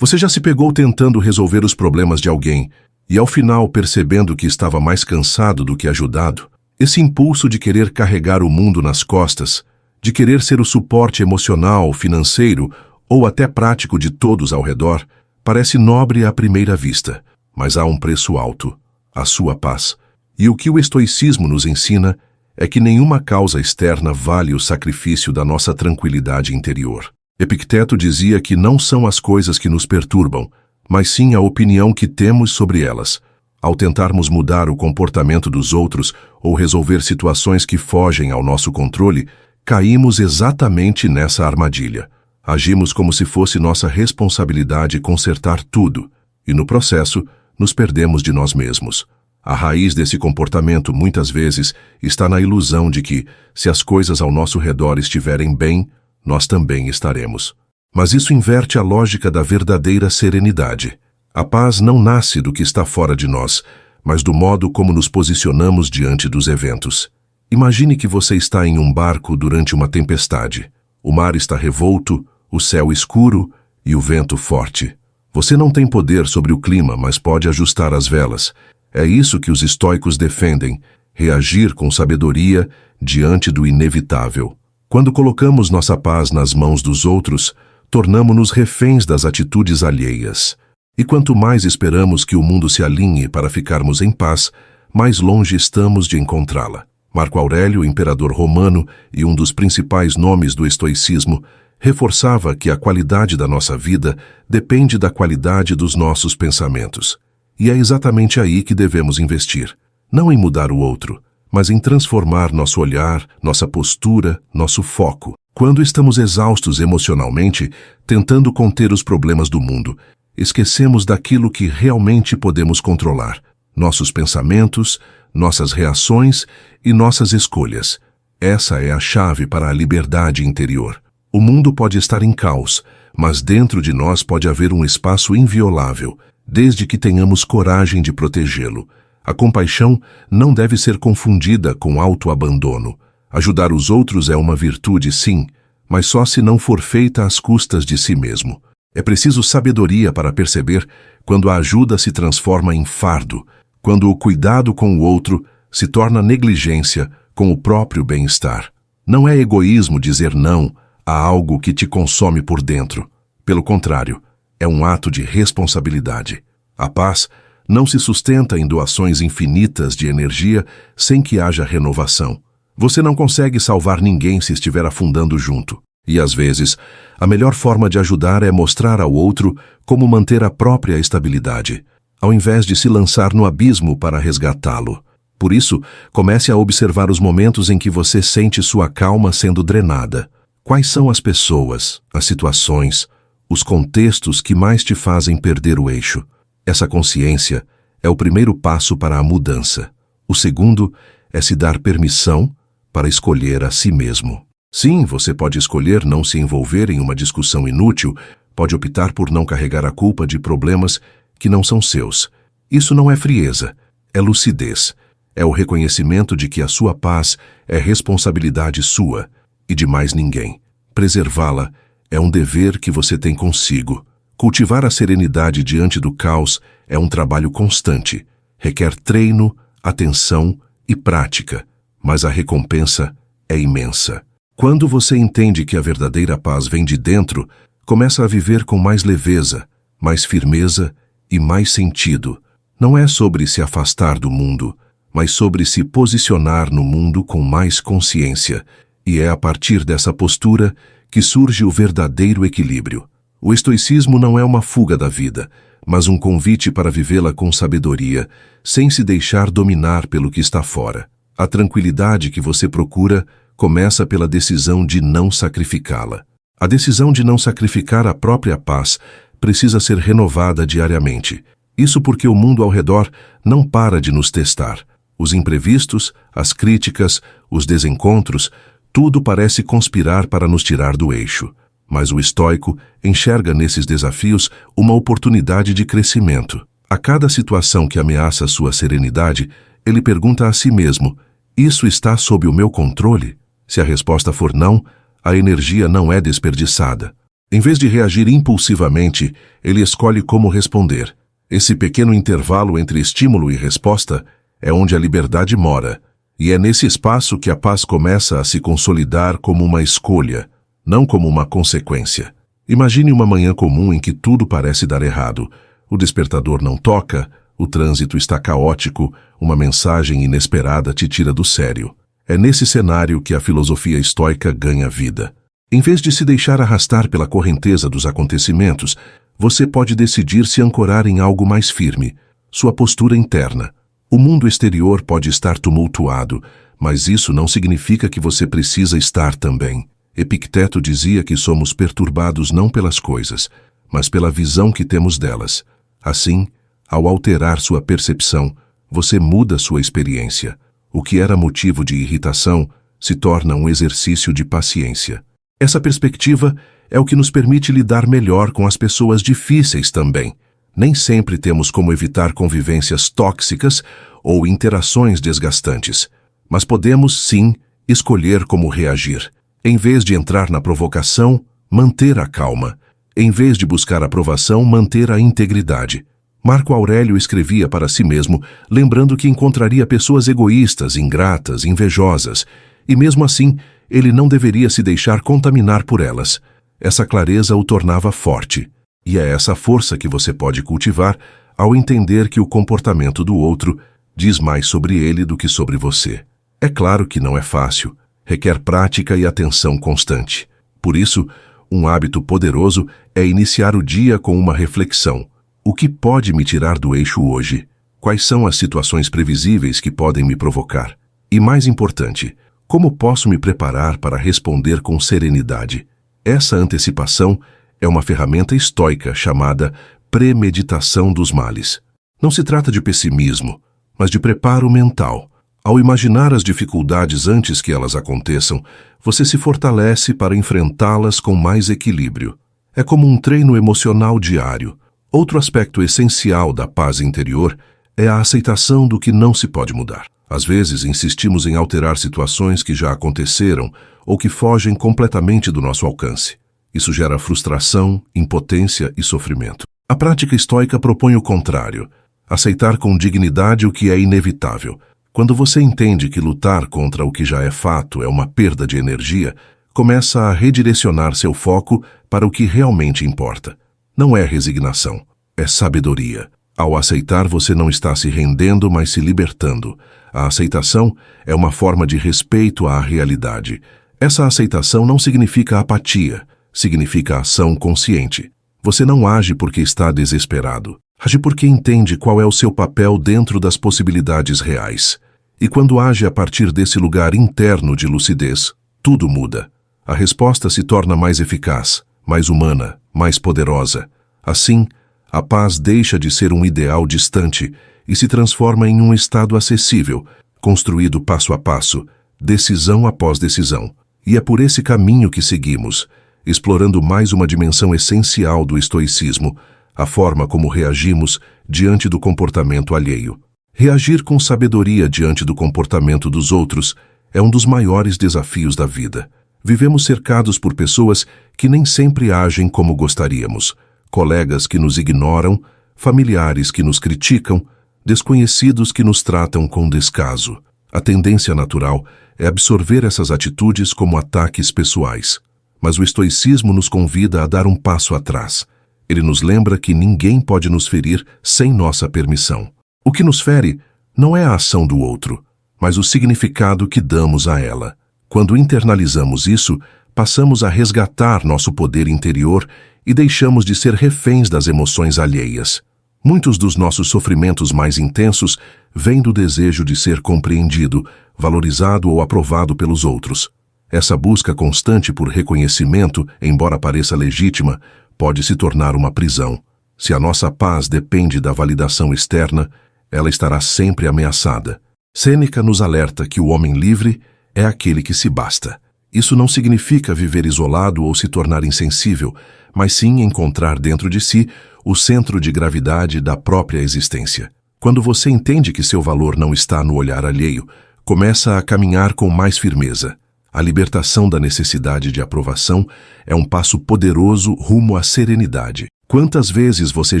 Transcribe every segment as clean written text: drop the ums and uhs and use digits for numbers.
Você já se pegou tentando resolver os problemas de alguém e, ao final, percebendo que estava mais cansado do que ajudado? Esse impulso de querer carregar o mundo nas costas, de querer ser o suporte emocional, financeiro ou até prático de todos ao redor, parece nobre à primeira vista, mas há um preço alto: a sua paz. E o que o estoicismo nos ensina é que nenhuma causa externa vale o sacrifício da nossa tranquilidade interior. Epicteto dizia que não são as coisas que nos perturbam, mas sim a opinião que temos sobre elas. Ao tentarmos mudar o comportamento dos outros ou resolver situações que fogem ao nosso controle, caímos exatamente nessa armadilha. Agimos como se fosse nossa responsabilidade consertar tudo, e no processo, nos perdemos de nós mesmos. A raiz desse comportamento, muitas vezes, está na ilusão de que, se as coisas ao nosso redor estiverem bem, nós também estaremos. Mas isso inverte a lógica da verdadeira serenidade. A paz não nasce do que está fora de nós, mas do modo como nos posicionamos diante dos eventos. Imagine que você está em um barco durante uma tempestade. O mar está revolto, o céu escuro e o vento forte. Você não tem poder sobre o clima, mas pode ajustar as velas. É isso que os estoicos defendem: reagir com sabedoria diante do inevitável. Quando colocamos nossa paz nas mãos dos outros, tornamo-nos reféns das atitudes alheias. E quanto mais esperamos que o mundo se alinhe para ficarmos em paz, mais longe estamos de encontrá-la. Marco Aurélio, imperador romano e um dos principais nomes do estoicismo, reforçava que a qualidade da nossa vida depende da qualidade dos nossos pensamentos. E é exatamente aí que devemos investir. Não em mudar o outro, mas em transformar nosso olhar, nossa postura, nosso foco. Quando estamos exaustos emocionalmente, tentando conter os problemas do mundo, esquecemos daquilo que realmente podemos controlar: nossos pensamentos, nossas reações e nossas escolhas. Essa é a chave para a liberdade interior. O mundo pode estar em caos, mas dentro de nós pode haver um espaço inviolável, desde que tenhamos coragem de protegê-lo. A compaixão não deve ser confundida com autoabandono. Ajudar os outros é uma virtude, sim, mas só se não for feita às custas de si mesmo. É preciso sabedoria para perceber quando a ajuda se transforma em fardo, quando o cuidado com o outro se torna negligência com o próprio bem-estar. Não é egoísmo dizer não a algo que te consome por dentro. Pelo contrário, é um ato de responsabilidade. A paz não se sustenta em doações infinitas de energia sem que haja renovação. Você não consegue salvar ninguém se estiver afundando junto. E, às vezes, a melhor forma de ajudar é mostrar ao outro como manter a própria estabilidade, ao invés de se lançar no abismo para resgatá-lo. Por isso, comece a observar os momentos em que você sente sua calma sendo drenada. Quais são as pessoas, as situações, os contextos que mais te fazem perder o eixo? Essa consciência é o primeiro passo para a mudança. O segundo é se dar permissão para escolher a si mesmo. Sim, você pode escolher não se envolver em uma discussão inútil, pode optar por não carregar a culpa de problemas que não são seus. Isso não é frieza, é lucidez. É o reconhecimento de que a sua paz é responsabilidade sua e de mais ninguém. Preservá-la é um dever que você tem consigo. Cultivar a serenidade diante do caos é um trabalho constante. Requer treino, atenção e prática, mas a recompensa é imensa. Quando você entende que a verdadeira paz vem de dentro, começa a viver com mais leveza, mais firmeza e mais sentido. Não é sobre se afastar do mundo, mas sobre se posicionar no mundo com mais consciência. E é a partir dessa postura que surge o verdadeiro equilíbrio. O estoicismo não é uma fuga da vida, mas um convite para vivê-la com sabedoria, sem se deixar dominar pelo que está fora. A tranquilidade que você procura começa pela decisão de não sacrificá-la. A decisão de não sacrificar a própria paz precisa ser renovada diariamente. Isso porque o mundo ao redor não para de nos testar. Os imprevistos, as críticas, os desencontros, tudo parece conspirar para nos tirar do eixo. Mas o estoico enxerga nesses desafios uma oportunidade de crescimento. A cada situação que ameaça sua serenidade, ele pergunta a si mesmo: isso está sob o meu controle? Se a resposta for não, a energia não é desperdiçada. Em vez de reagir impulsivamente, ele escolhe como responder. Esse pequeno intervalo entre estímulo e resposta é onde a liberdade mora, e é nesse espaço que a paz começa a se consolidar como uma escolha, não como uma consequência. Imagine uma manhã comum em que tudo parece dar errado. O despertador não toca, o trânsito está caótico, uma mensagem inesperada te tira do sério. É nesse cenário que a filosofia estoica ganha vida. Em vez de se deixar arrastar pela correnteza dos acontecimentos, você pode decidir se ancorar em algo mais firme, sua postura interna. O mundo exterior pode estar tumultuado, mas isso não significa que você precisa estar também. Epicteto dizia que somos perturbados não pelas coisas, mas pela visão que temos delas. Assim, ao alterar sua percepção, você muda sua experiência. O que era motivo de irritação se torna um exercício de paciência. Essa perspectiva é o que nos permite lidar melhor com as pessoas difíceis também. Nem sempre temos como evitar convivências tóxicas ou interações desgastantes, mas podemos, sim, escolher como reagir. Em vez de entrar na provocação, manter a calma. Em vez de buscar aprovação, manter a integridade. Marco Aurélio escrevia para si mesmo, lembrando que encontraria pessoas egoístas, ingratas, invejosas, e mesmo assim, ele não deveria se deixar contaminar por elas. Essa clareza o tornava forte, e é essa força que você pode cultivar ao entender que o comportamento do outro diz mais sobre ele do que sobre você. É claro que não é fácil, requer prática e atenção constante. Por isso, um hábito poderoso é iniciar o dia com uma reflexão. O que pode me tirar do eixo hoje? Quais são as situações previsíveis que podem me provocar? E mais importante, como posso me preparar para responder com serenidade? Essa antecipação é uma ferramenta estoica chamada premeditação dos males. Não se trata de pessimismo, mas de preparo mental. Ao imaginar as dificuldades antes que elas aconteçam, você se fortalece para enfrentá-las com mais equilíbrio. É como um treino emocional diário. Outro aspecto essencial da paz interior é a aceitação do que não se pode mudar. Às vezes, insistimos em alterar situações que já aconteceram ou que fogem completamente do nosso alcance. Isso gera frustração, impotência e sofrimento. A prática estoica propõe o contrário, aceitar com dignidade o que é inevitável. Quando você entende que lutar contra o que já é fato é uma perda de energia, começa a redirecionar seu foco para o que realmente importa. Não é resignação, é sabedoria. Ao aceitar, você não está se rendendo, mas se libertando. A aceitação é uma forma de respeito à realidade. Essa aceitação não significa apatia, significa ação consciente. Você não age porque está desesperado. Age porque entende qual é o seu papel dentro das possibilidades reais. E quando age a partir desse lugar interno de lucidez, tudo muda. A resposta se torna mais eficaz, mais humana, mais poderosa. Assim, a paz deixa de ser um ideal distante e se transforma em um estado acessível, construído passo a passo, decisão após decisão. E é por esse caminho que seguimos, explorando mais uma dimensão essencial do estoicismo, a forma como reagimos diante do comportamento alheio. Reagir com sabedoria diante do comportamento dos outros é um dos maiores desafios da vida. Vivemos cercados por pessoas que nem sempre agem como gostaríamos, colegas que nos ignoram, familiares que nos criticam, desconhecidos que nos tratam com descaso. A tendência natural é absorver essas atitudes como ataques pessoais. Mas o estoicismo nos convida a dar um passo atrás. Ele nos lembra que ninguém pode nos ferir sem nossa permissão. O que nos fere não é a ação do outro, mas o significado que damos a ela. Quando internalizamos isso, passamos a resgatar nosso poder interior e deixamos de ser reféns das emoções alheias. Muitos dos nossos sofrimentos mais intensos vêm do desejo de ser compreendido, valorizado ou aprovado pelos outros. Essa busca constante por reconhecimento, embora pareça legítima, pode se tornar uma prisão. Se a nossa paz depende da validação externa, ela estará sempre ameaçada. Sêneca nos alerta que o homem livre é aquele que se basta. Isso não significa viver isolado ou se tornar insensível, mas sim encontrar dentro de si o centro de gravidade da própria existência. Quando você entende que seu valor não está no olhar alheio, começa a caminhar com mais firmeza. A libertação da necessidade de aprovação é um passo poderoso rumo à serenidade. Quantas vezes você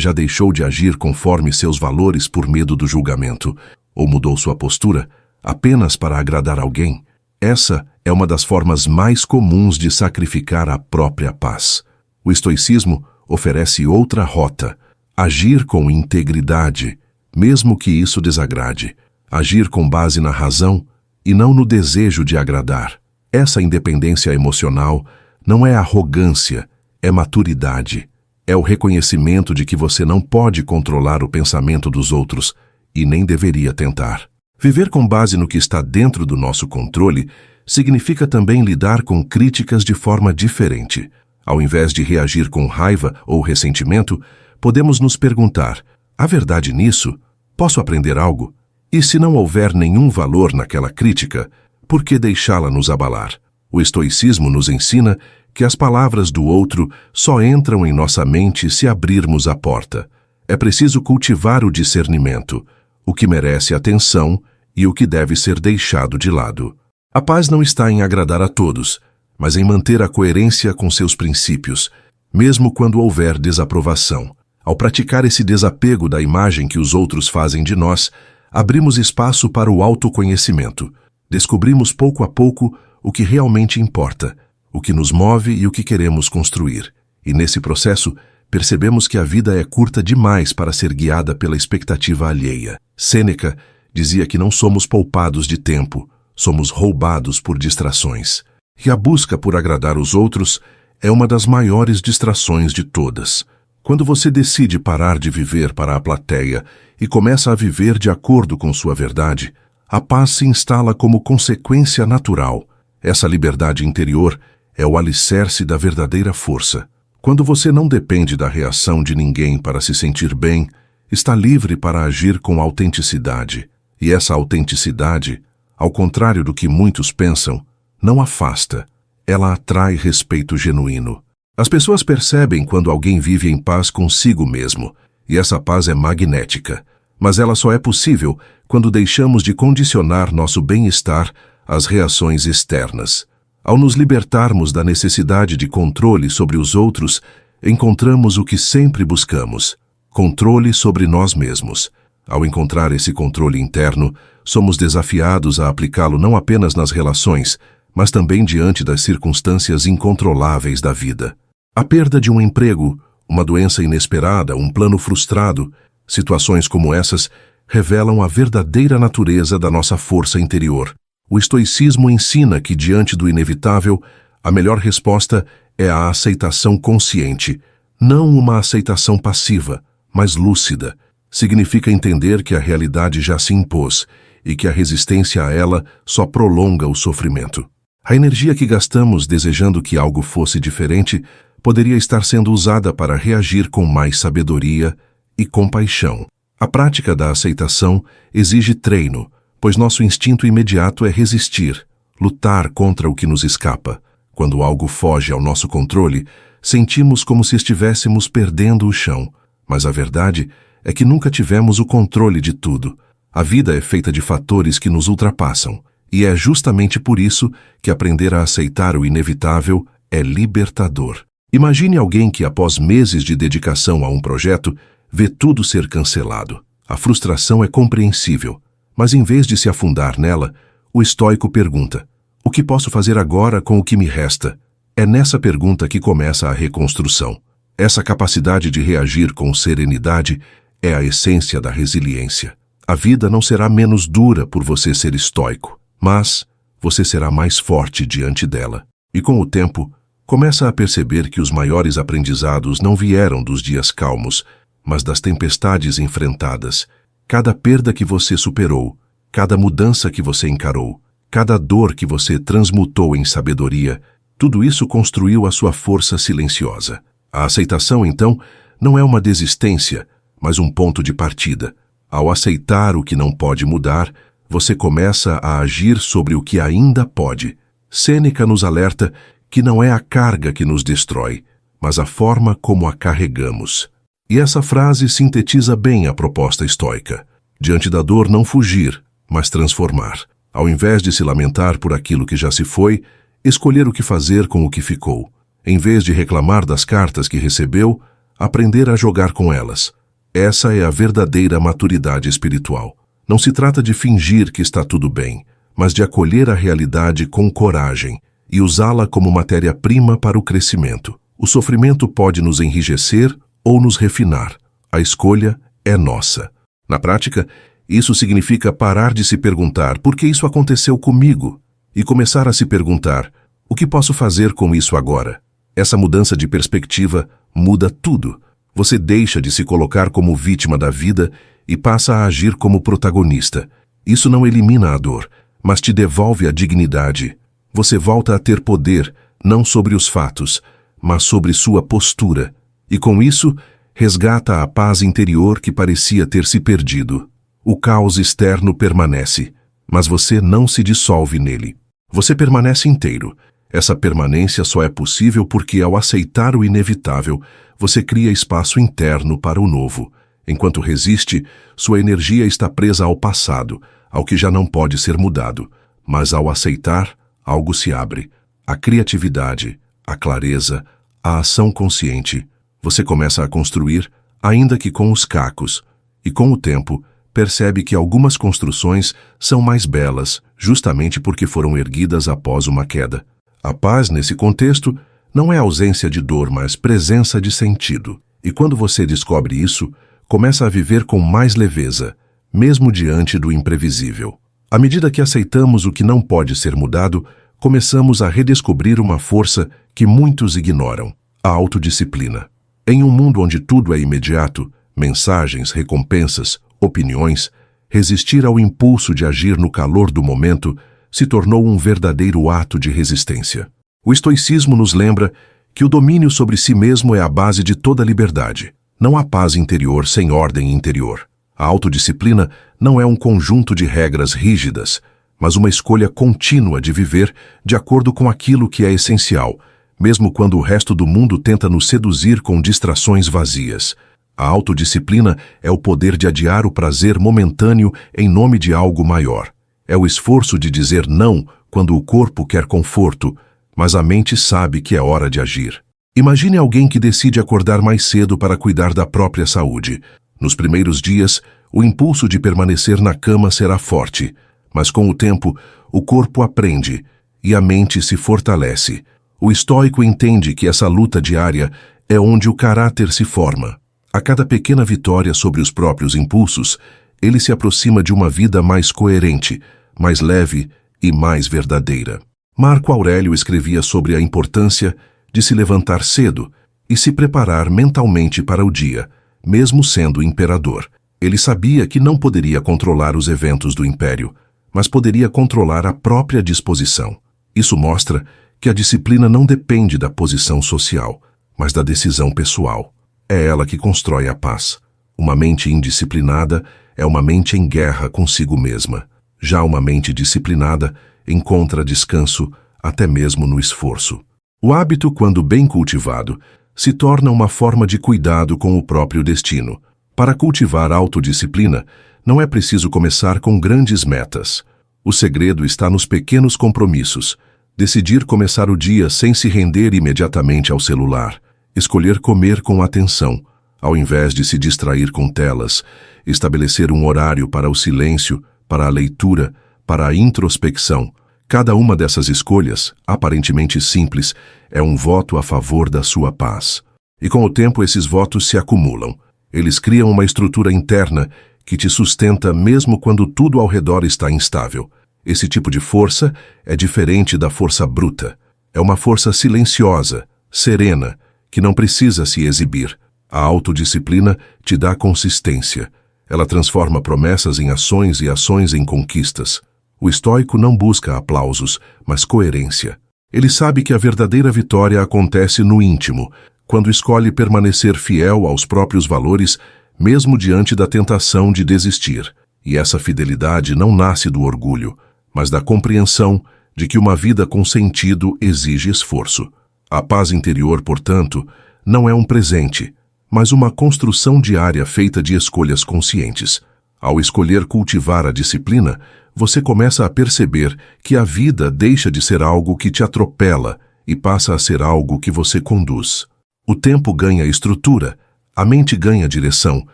já deixou de agir conforme seus valores por medo do julgamento, ou mudou sua postura apenas para agradar alguém? Essa é uma das formas mais comuns de sacrificar a própria paz. O estoicismo oferece outra rota: agir com integridade, mesmo que isso desagrade. Agir com base na razão e não no desejo de agradar. Essa independência emocional não é arrogância, é maturidade. É o reconhecimento de que você não pode controlar o pensamento dos outros e nem deveria tentar. Viver com base no que está dentro do nosso controle significa também lidar com críticas de forma diferente. Ao invés de reagir com raiva ou ressentimento, podemos nos perguntar: há verdade nisso? Posso aprender algo? E se não houver nenhum valor naquela crítica, por que deixá-la nos abalar? O estoicismo nos ensina que as palavras do outro só entram em nossa mente se abrirmos a porta. É preciso cultivar o discernimento, o que merece atenção e o que deve ser deixado de lado. A paz não está em agradar a todos, mas em manter a coerência com seus princípios, mesmo quando houver desaprovação. Ao praticar esse desapego da imagem que os outros fazem de nós, abrimos espaço para o autoconhecimento. Descobrimos pouco a pouco o que realmente importa, o que nos move e o que queremos construir. E nesse processo, percebemos que a vida é curta demais para ser guiada pela expectativa alheia. Sêneca dizia que não somos poupados de tempo, somos roubados por distrações. E a busca por agradar os outros é uma das maiores distrações de todas. Quando você decide parar de viver para a plateia e começa a viver de acordo com sua verdade, a paz se instala como consequência natural. Essa liberdade interior é o alicerce da verdadeira força. Quando você não depende da reação de ninguém para se sentir bem, está livre para agir com autenticidade. E essa autenticidade, ao contrário do que muitos pensam, não afasta, ela atrai respeito genuíno. As pessoas percebem quando alguém vive em paz consigo mesmo, e essa paz é magnética, mas ela só é possível quando deixamos de condicionar nosso bem-estar às reações externas. Ao nos libertarmos da necessidade de controle sobre os outros, encontramos o que sempre buscamos: controle sobre nós mesmos. Ao encontrar esse controle interno, somos desafiados a aplicá-lo não apenas nas relações, mas também diante das circunstâncias incontroláveis da vida. A perda de um emprego, uma doença inesperada, um plano frustrado, situações como essas revelam a verdadeira natureza da nossa força interior. O estoicismo ensina que, diante do inevitável, a melhor resposta é a aceitação consciente, não uma aceitação passiva, mas lúcida. Significa entender que a realidade já se impôs e que a resistência a ela só prolonga o sofrimento. A energia que gastamos desejando que algo fosse diferente poderia estar sendo usada para reagir com mais sabedoria e compaixão. A prática da aceitação exige treino, pois nosso instinto imediato é resistir, lutar contra o que nos escapa. Quando algo foge ao nosso controle, sentimos como se estivéssemos perdendo o chão, mas a verdade é que nunca tivemos o controle de tudo. A vida é feita de fatores que nos ultrapassam, e é justamente por isso que aprender a aceitar o inevitável é libertador. Imagine alguém que, após meses de dedicação a um projeto, vê tudo ser cancelado. A frustração é compreensível, mas em vez de se afundar nela, o estoico pergunta: o que posso fazer agora com o que me resta? É nessa pergunta que começa a reconstrução. Essa capacidade de reagir com serenidade é a essência da resiliência. A vida não será menos dura por você ser estoico, mas você será mais forte diante dela. E com o tempo, começa a perceber que os maiores aprendizados não vieram dos dias calmos, mas das tempestades enfrentadas. Cada perda que você superou, cada mudança que você encarou, cada dor que você transmutou em sabedoria, tudo isso construiu a sua força silenciosa. A aceitação, então, não é uma desistência, mas um ponto de partida. Ao aceitar o que não pode mudar, você começa a agir sobre o que ainda pode. Sêneca nos alerta que não é a carga que nos destrói, mas a forma como a carregamos. E essa frase sintetiza bem a proposta estoica. Diante da dor, não fugir, mas transformar. Ao invés de se lamentar por aquilo que já se foi, escolher o que fazer com o que ficou. Em vez de reclamar das cartas que recebeu, aprender a jogar com elas. Essa é a verdadeira maturidade espiritual. Não se trata de fingir que está tudo bem, mas de acolher a realidade com coragem e usá-la como matéria-prima para o crescimento. O sofrimento pode nos enrijecer ou nos refinar. A escolha é nossa. Na prática, isso significa parar de se perguntar por que isso aconteceu comigo e começar a se perguntar o que posso fazer com isso agora. Essa mudança de perspectiva muda tudo. Você deixa de se colocar como vítima da vida e passa a agir como protagonista. Isso não elimina a dor, mas te devolve a dignidade. Você volta a ter poder, não sobre os fatos, mas sobre sua postura. E com isso, resgata a paz interior que parecia ter se perdido. O caos externo permanece, mas você não se dissolve nele. Você permanece inteiro. Essa permanência só é possível porque, ao aceitar o inevitável, você cria espaço interno para o novo. Enquanto resiste, sua energia está presa ao passado, ao que já não pode ser mudado. Mas ao aceitar, algo se abre. A criatividade, a clareza, a ação consciente. Você começa a construir, ainda que com os cacos. E com o tempo, percebe que algumas construções são mais belas, justamente porque foram erguidas após uma queda. A paz, nesse contexto, não é ausência de dor, mas presença de sentido. E quando você descobre isso, começa a viver com mais leveza, mesmo diante do imprevisível. À medida que aceitamos o que não pode ser mudado, começamos a redescobrir uma força que muitos ignoram: a autodisciplina. Em um mundo onde tudo é imediato, mensagens, recompensas, opiniões, resistir ao impulso de agir no calor do momento se tornou um verdadeiro ato de resistência. O estoicismo nos lembra que o domínio sobre si mesmo é a base de toda liberdade. Não há paz interior sem ordem interior. A autodisciplina não é um conjunto de regras rígidas, mas uma escolha contínua de viver de acordo com aquilo que é essencial, mesmo quando o resto do mundo tenta nos seduzir com distrações vazias. A autodisciplina é o poder de adiar o prazer momentâneo em nome de algo maior. É o esforço de dizer não quando o corpo quer conforto, mas a mente sabe que é hora de agir. Imagine alguém que decide acordar mais cedo para cuidar da própria saúde. Nos primeiros dias, o impulso de permanecer na cama será forte, mas com o tempo, o corpo aprende e a mente se fortalece. O estoico entende que essa luta diária é onde o caráter se forma. A cada pequena vitória sobre os próprios impulsos, ele se aproxima de uma vida mais coerente, mais leve e mais verdadeira. Marco Aurélio escrevia sobre a importância de se levantar cedo e se preparar mentalmente para o dia, mesmo sendo imperador. Ele sabia que não poderia controlar os eventos do império, mas poderia controlar a própria disposição. Isso mostra que a disciplina não depende da posição social, mas da decisão pessoal. É ela que constrói a paz. Uma mente indisciplinada é uma mente em guerra consigo mesma. Já uma mente disciplinada encontra descanso até mesmo no esforço. O hábito, quando bem cultivado, se torna uma forma de cuidado com o próprio destino. Para cultivar autodisciplina, não é preciso começar com grandes metas. O segredo está nos pequenos compromissos. Decidir começar o dia sem se render imediatamente ao celular. Escolher comer com atenção, ao invés de se distrair com telas. Estabelecer um horário para o silêncio, para a leitura, para a introspecção. Cada uma dessas escolhas, aparentemente simples, é um voto a favor da sua paz. E com o tempo esses votos se acumulam. Eles criam uma estrutura interna que te sustenta mesmo quando tudo ao redor está instável. Esse tipo de força é diferente da força bruta. É uma força silenciosa, serena, que não precisa se exibir. A autodisciplina te dá consistência. Ela transforma promessas em ações e ações em conquistas. O estoico não busca aplausos, mas coerência. Ele sabe que a verdadeira vitória acontece no íntimo, quando escolhe permanecer fiel aos próprios valores, mesmo diante da tentação de desistir. E essa fidelidade não nasce do orgulho, mas da compreensão de que uma vida com sentido exige esforço. A paz interior, portanto, não é um presente, mas uma construção diária feita de escolhas conscientes. Ao escolher cultivar a disciplina, você começa a perceber que a vida deixa de ser algo que te atropela e passa a ser algo que você conduz. O tempo ganha estrutura, a mente ganha direção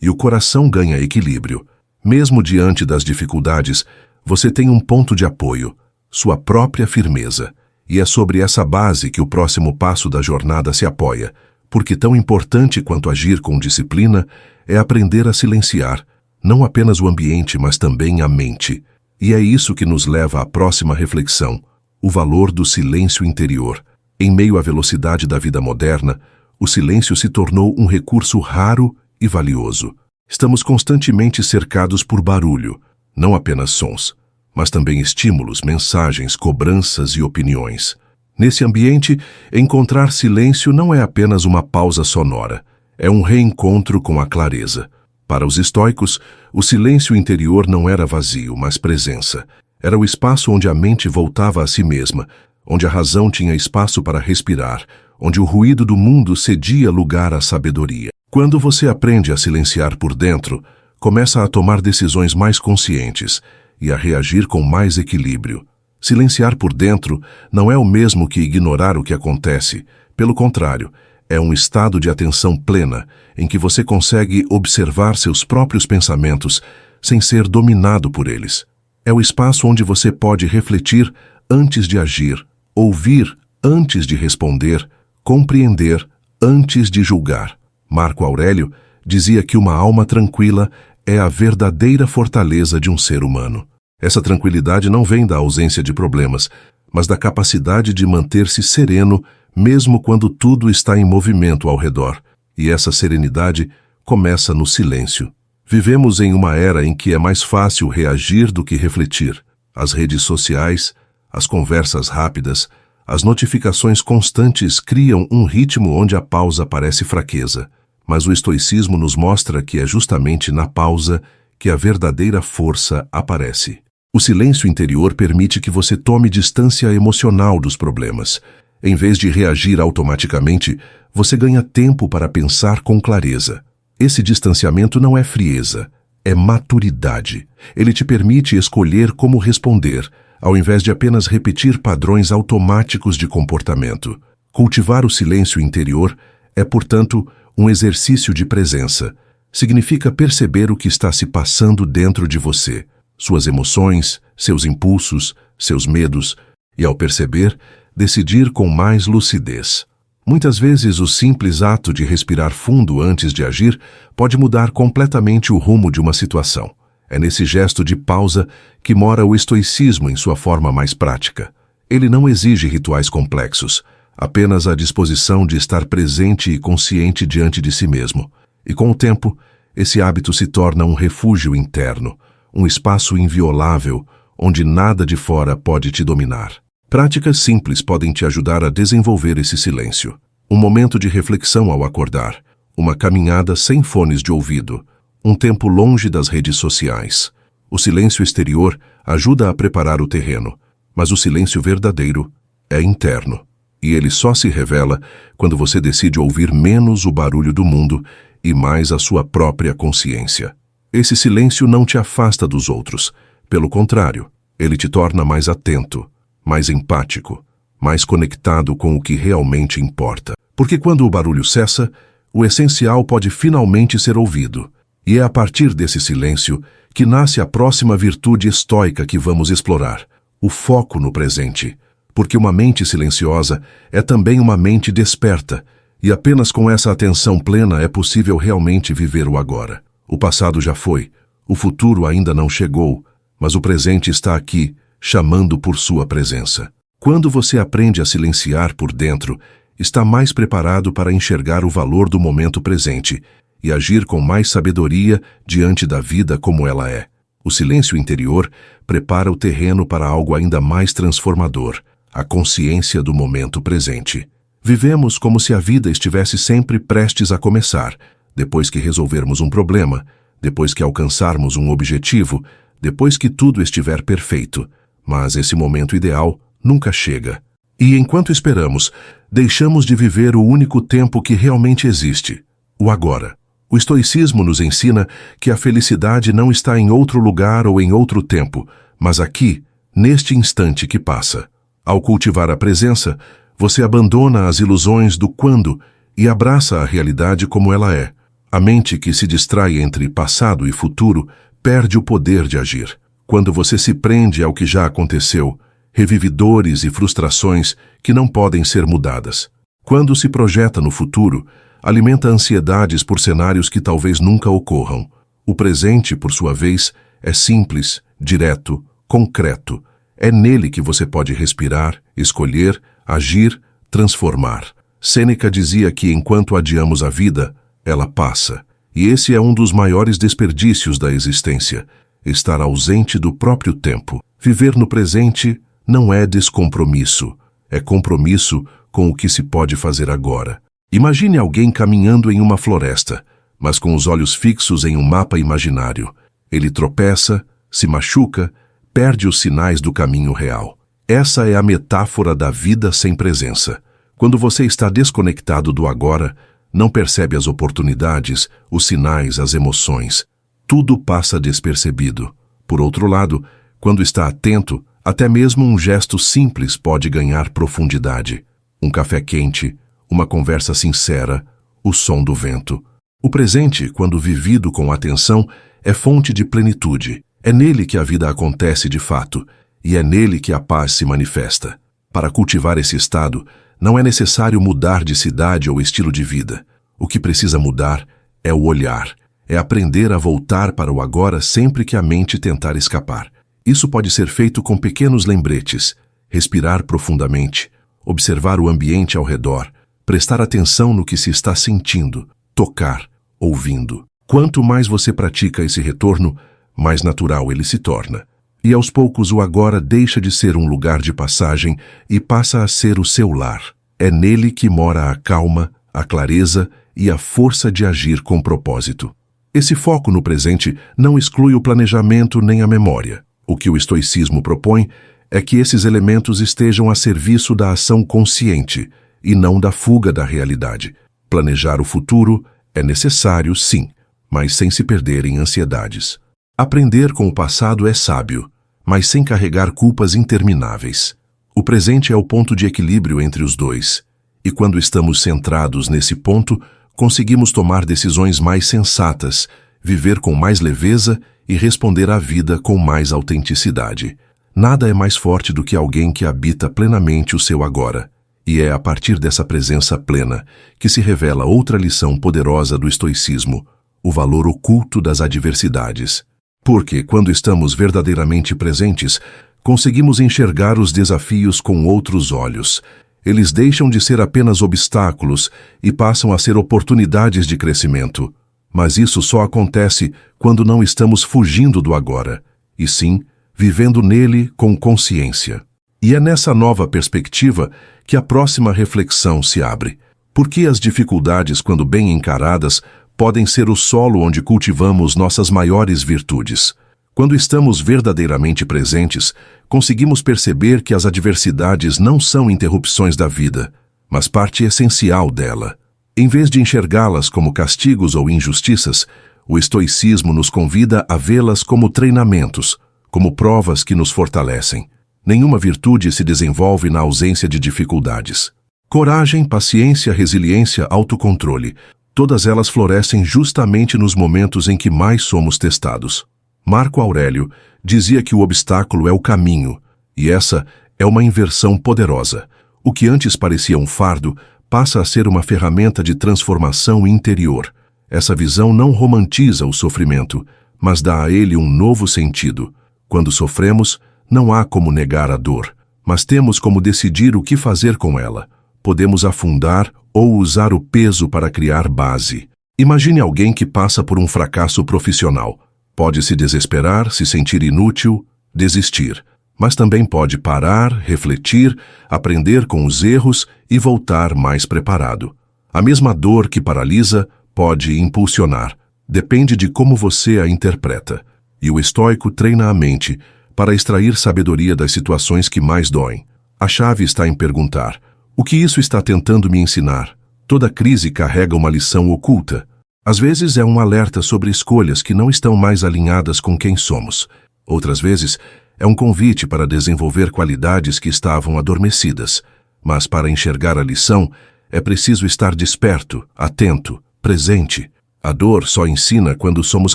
e o coração ganha equilíbrio. Mesmo diante das dificuldades, você tem um ponto de apoio, sua própria firmeza. E é sobre essa base que o próximo passo da jornada se apoia, porque tão importante quanto agir com disciplina é aprender a silenciar, não apenas o ambiente, mas também a mente. E é isso que nos leva à próxima reflexão, o valor do silêncio interior. Em meio à velocidade da vida moderna, o silêncio se tornou um recurso raro e valioso. Estamos constantemente cercados por barulho, não apenas sons, mas também estímulos, mensagens, cobranças e opiniões. Nesse ambiente, encontrar silêncio não é apenas uma pausa sonora, é um reencontro com a clareza. Para os estoicos, o silêncio interior não era vazio, mas presença. Era o espaço onde a mente voltava a si mesma, onde a razão tinha espaço para respirar, onde o ruído do mundo cedia lugar à sabedoria. Quando você aprende a silenciar por dentro, começa a tomar decisões mais conscientes e a reagir com mais equilíbrio. Silenciar por dentro não é o mesmo que ignorar o que acontece. Pelo contrário, é um estado de atenção plena em que você consegue observar seus próprios pensamentos sem ser dominado por eles. É o espaço onde você pode refletir antes de agir, ouvir antes de responder, compreender antes de julgar. Marco Aurélio dizia que uma alma tranquila é a verdadeira fortaleza de um ser humano. Essa tranquilidade não vem da ausência de problemas, mas da capacidade de manter-se sereno mesmo quando tudo está em movimento ao redor. E essa serenidade começa no silêncio. Vivemos em uma era em que é mais fácil reagir do que refletir. As redes sociais, as conversas rápidas, as notificações constantes criam um ritmo onde a pausa parece fraqueza. Mas o estoicismo nos mostra que é justamente na pausa que a verdadeira força aparece. O silêncio interior permite que você tome distância emocional dos problemas. Em vez de reagir automaticamente, você ganha tempo para pensar com clareza. Esse distanciamento não é frieza, é maturidade. Ele te permite escolher como responder, ao invés de apenas repetir padrões automáticos de comportamento. Cultivar o silêncio interior é, portanto, um exercício de presença. Significa perceber o que está se passando dentro de você, suas emoções, seus impulsos, seus medos, e ao perceber, decidir com mais lucidez. Muitas vezes o simples ato de respirar fundo antes de agir pode mudar completamente o rumo de uma situação. É nesse gesto de pausa que mora o estoicismo em sua forma mais prática. Ele não exige rituais complexos, apenas a disposição de estar presente e consciente diante de si mesmo. E com o tempo, esse hábito se torna um refúgio interno, um espaço inviolável onde nada de fora pode te dominar. Práticas simples podem te ajudar a desenvolver esse silêncio. Um momento de reflexão ao acordar, uma caminhada sem fones de ouvido, um tempo longe das redes sociais. O silêncio exterior ajuda a preparar o terreno, mas o silêncio verdadeiro é interno. E ele só se revela quando você decide ouvir menos o barulho do mundo e mais a sua própria consciência. Esse silêncio não te afasta dos outros. Pelo contrário, ele te torna mais atento, mais empático, mais conectado com o que realmente importa. Porque quando o barulho cessa, o essencial pode finalmente ser ouvido. E é a partir desse silêncio que nasce a próxima virtude estoica que vamos explorar, o foco no presente. Porque uma mente silenciosa é também uma mente desperta, e apenas com essa atenção plena é possível realmente viver o agora. O passado já foi, o futuro ainda não chegou, mas o presente está aqui, chamando por sua presença. Quando você aprende a silenciar por dentro, está mais preparado para enxergar o valor do momento presente e agir com mais sabedoria diante da vida como ela é. O silêncio interior prepara o terreno para algo ainda mais transformador, a consciência do momento presente. Vivemos como se a vida estivesse sempre prestes a começar, depois que resolvermos um problema, depois que alcançarmos um objetivo, depois que tudo estiver perfeito. Mas esse momento ideal nunca chega. E enquanto esperamos, deixamos de viver o único tempo que realmente existe, o agora. O estoicismo nos ensina que a felicidade não está em outro lugar ou em outro tempo, mas aqui, neste instante que passa. Ao cultivar a presença, você abandona as ilusões do quando e abraça a realidade como ela é. A mente que se distrai entre passado e futuro perde o poder de agir. Quando você se prende ao que já aconteceu, revive dores e frustrações que não podem ser mudadas. Quando se projeta no futuro, alimenta ansiedades por cenários que talvez nunca ocorram. O presente, por sua vez, é simples, direto, concreto. É nele que você pode respirar, escolher, agir, transformar. Sêneca dizia que enquanto adiamos a vida, ela passa. E esse é um dos maiores desperdícios da existência, estar ausente do próprio tempo. Viver no presente não é descompromisso, é compromisso com o que se pode fazer agora. Imagine alguém caminhando em uma floresta, mas com os olhos fixos em um mapa imaginário. Ele tropeça, se machuca, perde os sinais do caminho real. Essa é a metáfora da vida sem presença. Quando você está desconectado do agora, não percebe as oportunidades, os sinais, as emoções. Tudo passa despercebido. Por outro lado, quando está atento, até mesmo um gesto simples pode ganhar profundidade. Um café quente, uma conversa sincera, o som do vento. O presente, quando vivido com atenção, é fonte de plenitude. É nele que a vida acontece de fato, e é nele que a paz se manifesta. Para cultivar esse estado, não é necessário mudar de cidade ou estilo de vida. O que precisa mudar é o olhar, é aprender a voltar para o agora sempre que a mente tentar escapar. Isso pode ser feito com pequenos lembretes, respirar profundamente, observar o ambiente ao redor, prestar atenção no que se está sentindo, tocar, ouvindo. Quanto mais você pratica esse retorno, mais natural ele se torna. E aos poucos o agora deixa de ser um lugar de passagem e passa a ser o seu lar. É nele que mora a calma, a clareza e a força de agir com propósito. Esse foco no presente não exclui o planejamento nem a memória. O que o estoicismo propõe é que esses elementos estejam a serviço da ação consciente e não da fuga da realidade. Planejar o futuro é necessário, sim, mas sem se perder em ansiedades. Aprender com o passado é sábio, mas sem carregar culpas intermináveis. O presente é o ponto de equilíbrio entre os dois, e quando estamos centrados nesse ponto, conseguimos tomar decisões mais sensatas, viver com mais leveza e responder à vida com mais autenticidade. Nada é mais forte do que alguém que habita plenamente o seu agora, e é a partir dessa presença plena que se revela outra lição poderosa do estoicismo, o valor oculto das adversidades. Porque, quando estamos verdadeiramente presentes, conseguimos enxergar os desafios com outros olhos. Eles deixam de ser apenas obstáculos e passam a ser oportunidades de crescimento. Mas isso só acontece quando não estamos fugindo do agora, e sim, vivendo nele com consciência. E é nessa nova perspectiva que a próxima reflexão se abre. Por que as dificuldades, quando bem encaradas, podem ser o solo onde cultivamos nossas maiores virtudes? Quando estamos verdadeiramente presentes, conseguimos perceber que as adversidades não são interrupções da vida, mas parte essencial dela. Em vez de enxergá-las como castigos ou injustiças, o estoicismo nos convida a vê-las como treinamentos, como provas que nos fortalecem. Nenhuma virtude se desenvolve na ausência de dificuldades. Coragem, paciência, resiliência, autocontrole, todas elas florescem justamente nos momentos em que mais somos testados. Marco Aurélio dizia que o obstáculo é o caminho, e essa é uma inversão poderosa. O que antes parecia um fardo passa a ser uma ferramenta de transformação interior. Essa visão não romantiza o sofrimento, mas dá a ele um novo sentido. Quando sofremos, não há como negar a dor, mas temos como decidir o que fazer com ela. Podemos afundar ou usar o peso para criar base. Imagine alguém que passa por um fracasso profissional. Pode se desesperar, se sentir inútil, desistir. Mas também pode parar, refletir, aprender com os erros e voltar mais preparado. A mesma dor que paralisa pode impulsionar. Depende de como você a interpreta. E o estoico treina a mente para extrair sabedoria das situações que mais doem. A chave está em perguntar: o que isso está tentando me ensinar? Toda crise carrega uma lição oculta. Às vezes é um alerta sobre escolhas que não estão mais alinhadas com quem somos. Outras vezes é um convite para desenvolver qualidades que estavam adormecidas. Mas para enxergar a lição, é preciso estar desperto, atento, presente. A dor só ensina quando somos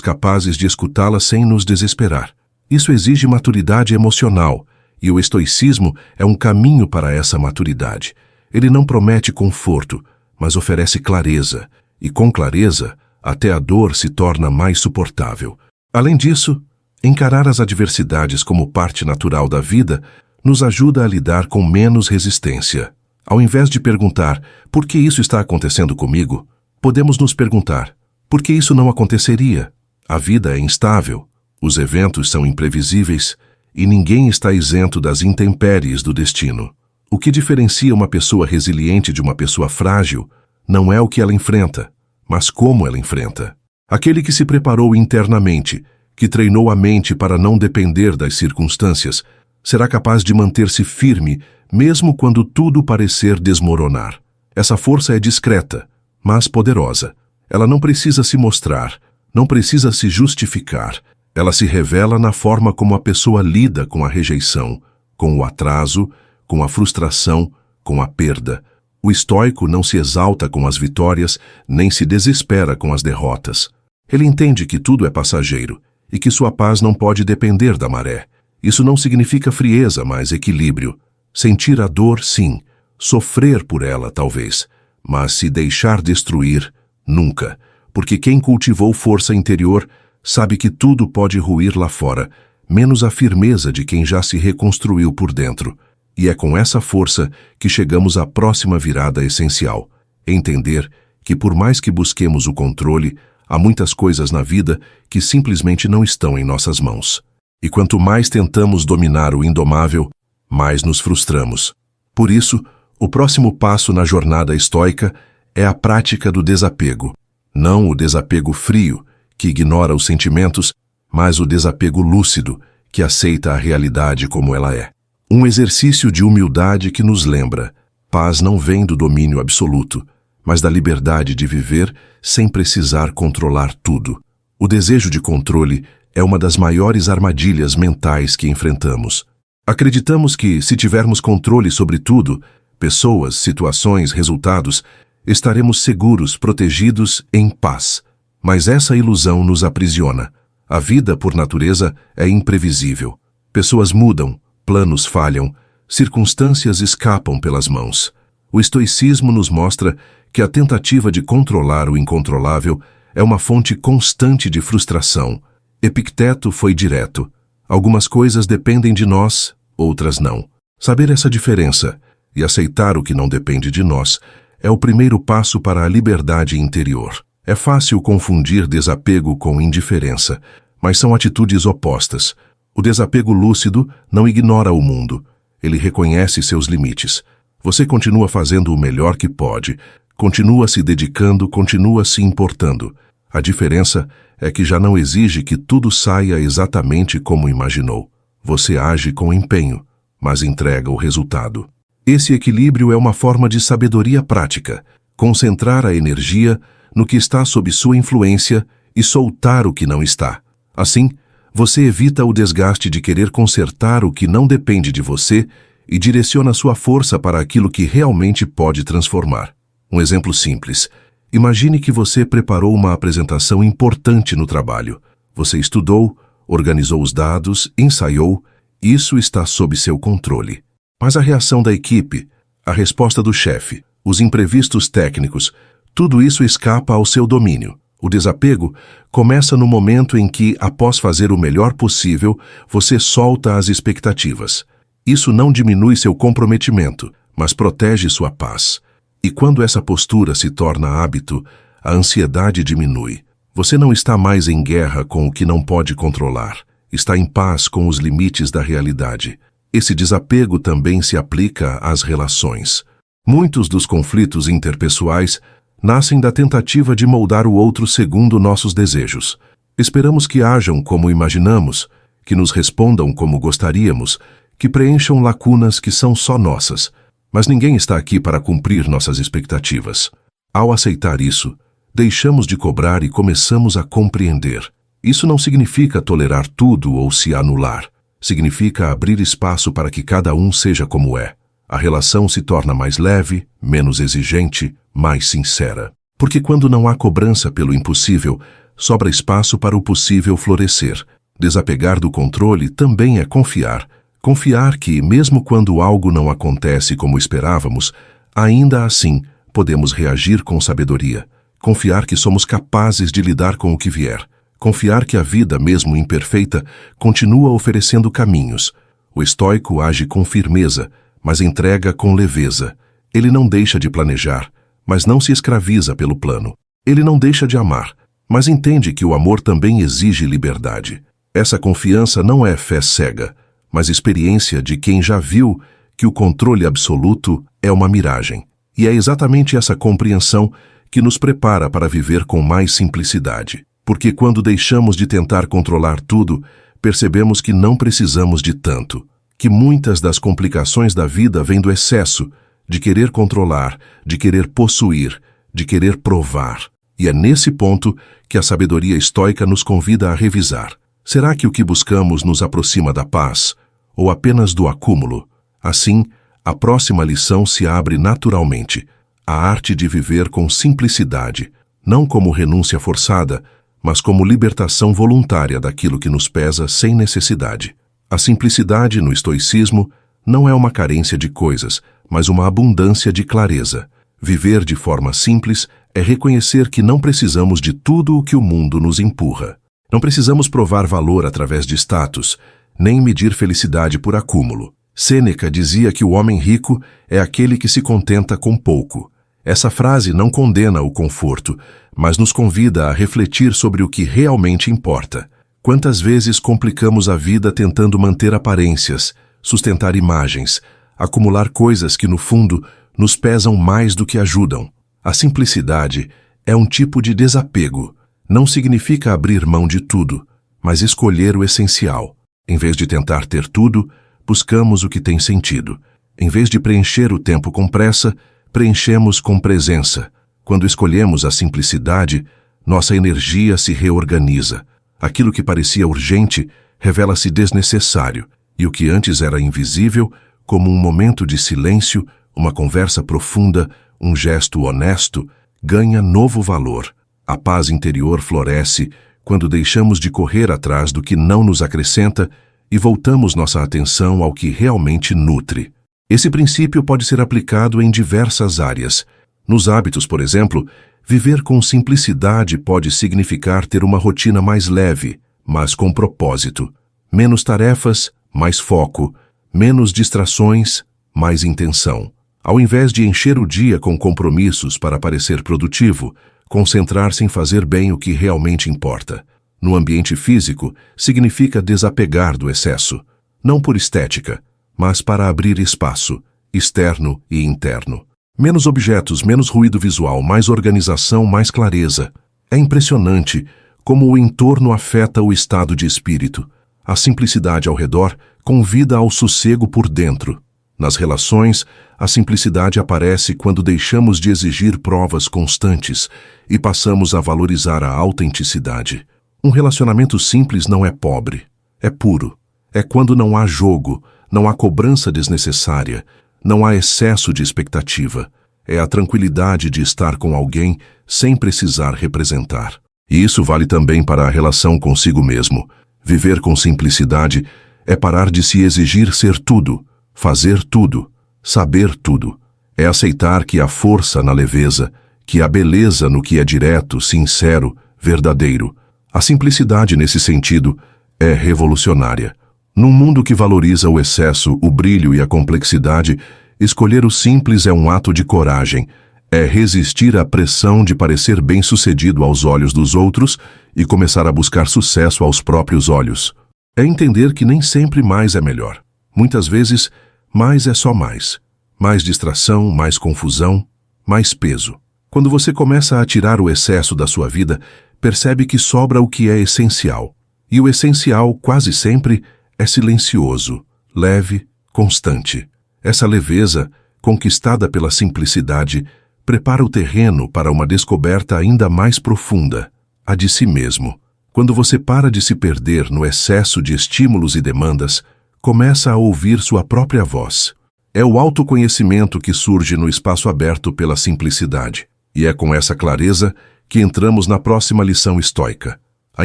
capazes de escutá-la sem nos desesperar. Isso exige maturidade emocional, e o estoicismo é um caminho para essa maturidade. Ele não promete conforto, mas oferece clareza, e com clareza, até a dor se torna mais suportável. Além disso, encarar as adversidades como parte natural da vida nos ajuda a lidar com menos resistência. Ao invés de perguntar, por que isso está acontecendo comigo? Podemos nos perguntar, por que isso não aconteceria? A vida é instável, os eventos são imprevisíveis e ninguém está isento das intempéries do destino. O que diferencia uma pessoa resiliente de uma pessoa frágil não é o que ela enfrenta, mas como ela enfrenta. Aquele que se preparou internamente, que treinou a mente para não depender das circunstâncias, será capaz de manter-se firme mesmo quando tudo parecer desmoronar. Essa força é discreta, mas poderosa. Ela não precisa se mostrar, não precisa se justificar. Ela se revela na forma como a pessoa lida com a rejeição, com o atraso, com a frustração, com a perda. O estoico não se exalta com as vitórias, nem se desespera com as derrotas. Ele entende que tudo é passageiro e que sua paz não pode depender da maré. Isso não significa frieza, mas equilíbrio. Sentir a dor, sim. Sofrer por ela, talvez. Mas se deixar destruir, nunca. Porque quem cultivou força interior sabe que tudo pode ruir lá fora, menos a firmeza de quem já se reconstruiu por dentro. E é com essa força que chegamos à próxima virada essencial. Entender que por mais que busquemos o controle, há muitas coisas na vida que simplesmente não estão em nossas mãos. E quanto mais tentamos dominar o indomável, mais nos frustramos. Por isso, o próximo passo na jornada estoica é a prática do desapego. Não o desapego frio, que ignora os sentimentos, mas o desapego lúcido, que aceita a realidade como ela é. Um exercício de humildade que nos lembra: paz não vem do domínio absoluto, mas da liberdade de viver sem precisar controlar tudo. O desejo de controle é uma das maiores armadilhas mentais que enfrentamos. Acreditamos que, se tivermos controle sobre tudo, pessoas, situações, resultados, estaremos seguros, protegidos, em paz. Mas essa ilusão nos aprisiona. A vida, por natureza, é imprevisível. Pessoas mudam, planos falham, circunstâncias escapam pelas mãos. O estoicismo nos mostra que a tentativa de controlar o incontrolável é uma fonte constante de frustração. Epicteto foi direto. Algumas coisas dependem de nós, outras não. Saber essa diferença e aceitar o que não depende de nós é o primeiro passo para a liberdade interior. É fácil confundir desapego com indiferença, mas são atitudes opostas. O desapego lúcido não ignora o mundo. Ele reconhece seus limites. Você continua fazendo o melhor que pode, continua se dedicando, continua se importando. A diferença é que já não exige que tudo saia exatamente como imaginou. Você age com empenho, mas entrega o resultado. Esse equilíbrio é uma forma de sabedoria prática. Concentrar a energia no que está sob sua influência e soltar o que não está. Assim, você evita o desgaste de querer consertar o que não depende de você e direciona sua força para aquilo que realmente pode transformar. Um exemplo simples. Imagine que você preparou uma apresentação importante no trabalho. Você estudou, organizou os dados, ensaiou. Isso está sob seu controle. Mas a reação da equipe, a resposta do chefe, os imprevistos técnicos, tudo isso escapa ao seu domínio. O desapego começa no momento em que, após fazer o melhor possível, você solta as expectativas. Isso não diminui seu comprometimento, mas protege sua paz. E quando essa postura se torna hábito, a ansiedade diminui. Você não está mais em guerra com o que não pode controlar. Está em paz com os limites da realidade. Esse desapego também se aplica às relações. Muitos dos conflitos interpessoais nascem da tentativa de moldar o outro segundo nossos desejos. Esperamos que ajam como imaginamos, que nos respondam como gostaríamos, que preencham lacunas que são só nossas. Mas ninguém está aqui para cumprir nossas expectativas. Ao aceitar isso, Deixamos de cobrar e começamos a compreender. Isso não significa tolerar tudo ou se anular. Significa abrir espaço para que cada um seja como é. A relação se torna mais leve, menos exigente, mais sincera. Porque quando não há cobrança pelo impossível, sobra espaço para o possível florescer. Desapegar do controle também é confiar. Confiar que, mesmo quando algo não acontece como esperávamos, ainda assim podemos reagir com sabedoria. Confiar que somos capazes de lidar com o que vier. Confiar que a vida, mesmo imperfeita, continua oferecendo caminhos. O estoico age com firmeza, mas entrega com leveza. Ele não deixa de planejar, mas não se escraviza pelo plano. Ele não deixa de amar, mas entende que o amor também exige liberdade. Essa confiança não é fé cega, mas experiência de quem já viu que o controle absoluto é uma miragem. E é exatamente essa compreensão que nos prepara para viver com mais simplicidade. Porque quando deixamos de tentar controlar tudo, percebemos que não precisamos de tanto. Que muitas das complicações da vida vêm do excesso, de querer controlar, de querer possuir, de querer provar. E é nesse ponto que a sabedoria estoica nos convida a revisar. Será que o que buscamos nos aproxima da paz, ou apenas do acúmulo? Assim, a próxima lição se abre naturalmente. A arte de viver com simplicidade, não como renúncia forçada, mas como libertação voluntária daquilo que nos pesa sem necessidade. A simplicidade no estoicismo não é uma carência de coisas, mas uma abundância de clareza. Viver de forma simples é reconhecer que não precisamos de tudo o que o mundo nos empurra. Não precisamos provar valor através de status, nem medir felicidade por acúmulo. Sêneca dizia que o homem rico é aquele que se contenta com pouco. Essa frase não condena o conforto, mas nos convida a refletir sobre o que realmente importa. Quantas vezes complicamos a vida tentando manter aparências, sustentar imagens, acumular coisas que, no fundo, nos pesam mais do que ajudam. A simplicidade é um tipo de desapego. Não significa abrir mão de tudo, mas escolher o essencial. Em vez de tentar ter tudo, buscamos o que tem sentido. Em vez de preencher o tempo com pressa, preenchemos com presença. Quando escolhemos a simplicidade, nossa energia se reorganiza. Aquilo que parecia urgente revela-se desnecessário, e o que antes era invisível, como um momento de silêncio, uma conversa profunda, um gesto honesto, ganha novo valor. A paz interior floresce quando deixamos de correr atrás do que não nos acrescenta e voltamos nossa atenção ao que realmente nutre. Esse princípio pode ser aplicado em diversas áreas. Nos hábitos, por exemplo, viver com simplicidade pode significar ter uma rotina mais leve, mas com propósito. Menos tarefas, mais foco. Menos distrações, mais intenção. Ao invés de encher o dia com compromissos para parecer produtivo, concentrar-se em fazer bem o que realmente importa. No ambiente físico, significa desapegar do excesso. Não por estética, mas para abrir espaço, externo e interno. Menos objetos, menos ruído visual, mais organização, mais clareza. É impressionante como o entorno afeta o estado de espírito. A simplicidade ao redor convida ao sossego por dentro. Nas relações, a simplicidade aparece quando deixamos de exigir provas constantes e passamos a valorizar a autenticidade. Um relacionamento simples não é pobre, é puro. É quando não há jogo, não há cobrança desnecessária, não há excesso de expectativa. É a tranquilidade de estar com alguém sem precisar representar. E isso vale também para a relação consigo mesmo. Viver com simplicidade é parar de se exigir ser tudo, fazer tudo, saber tudo. É aceitar que há força na leveza, que há beleza no que é direto, sincero, verdadeiro. A simplicidade nesse sentido é revolucionária. Num mundo que valoriza o excesso, o brilho e a complexidade, escolher o simples é um ato de coragem. É resistir à pressão de parecer bem-sucedido aos olhos dos outros e começar a buscar sucesso aos próprios olhos. É entender que nem sempre mais é melhor. Muitas vezes, mais é só mais. Mais distração, mais confusão, mais peso. Quando você começa a tirar o excesso da sua vida, percebe que sobra o que é essencial. E o essencial, quase sempre, é silencioso, leve, constante. Essa leveza, conquistada pela simplicidade, prepara o terreno para uma descoberta ainda mais profunda, a de si mesmo. Quando você para de se perder no excesso de estímulos e demandas, começa a ouvir sua própria voz. É o autoconhecimento que surge no espaço aberto pela simplicidade. E é com essa clareza que entramos na próxima lição estoica. A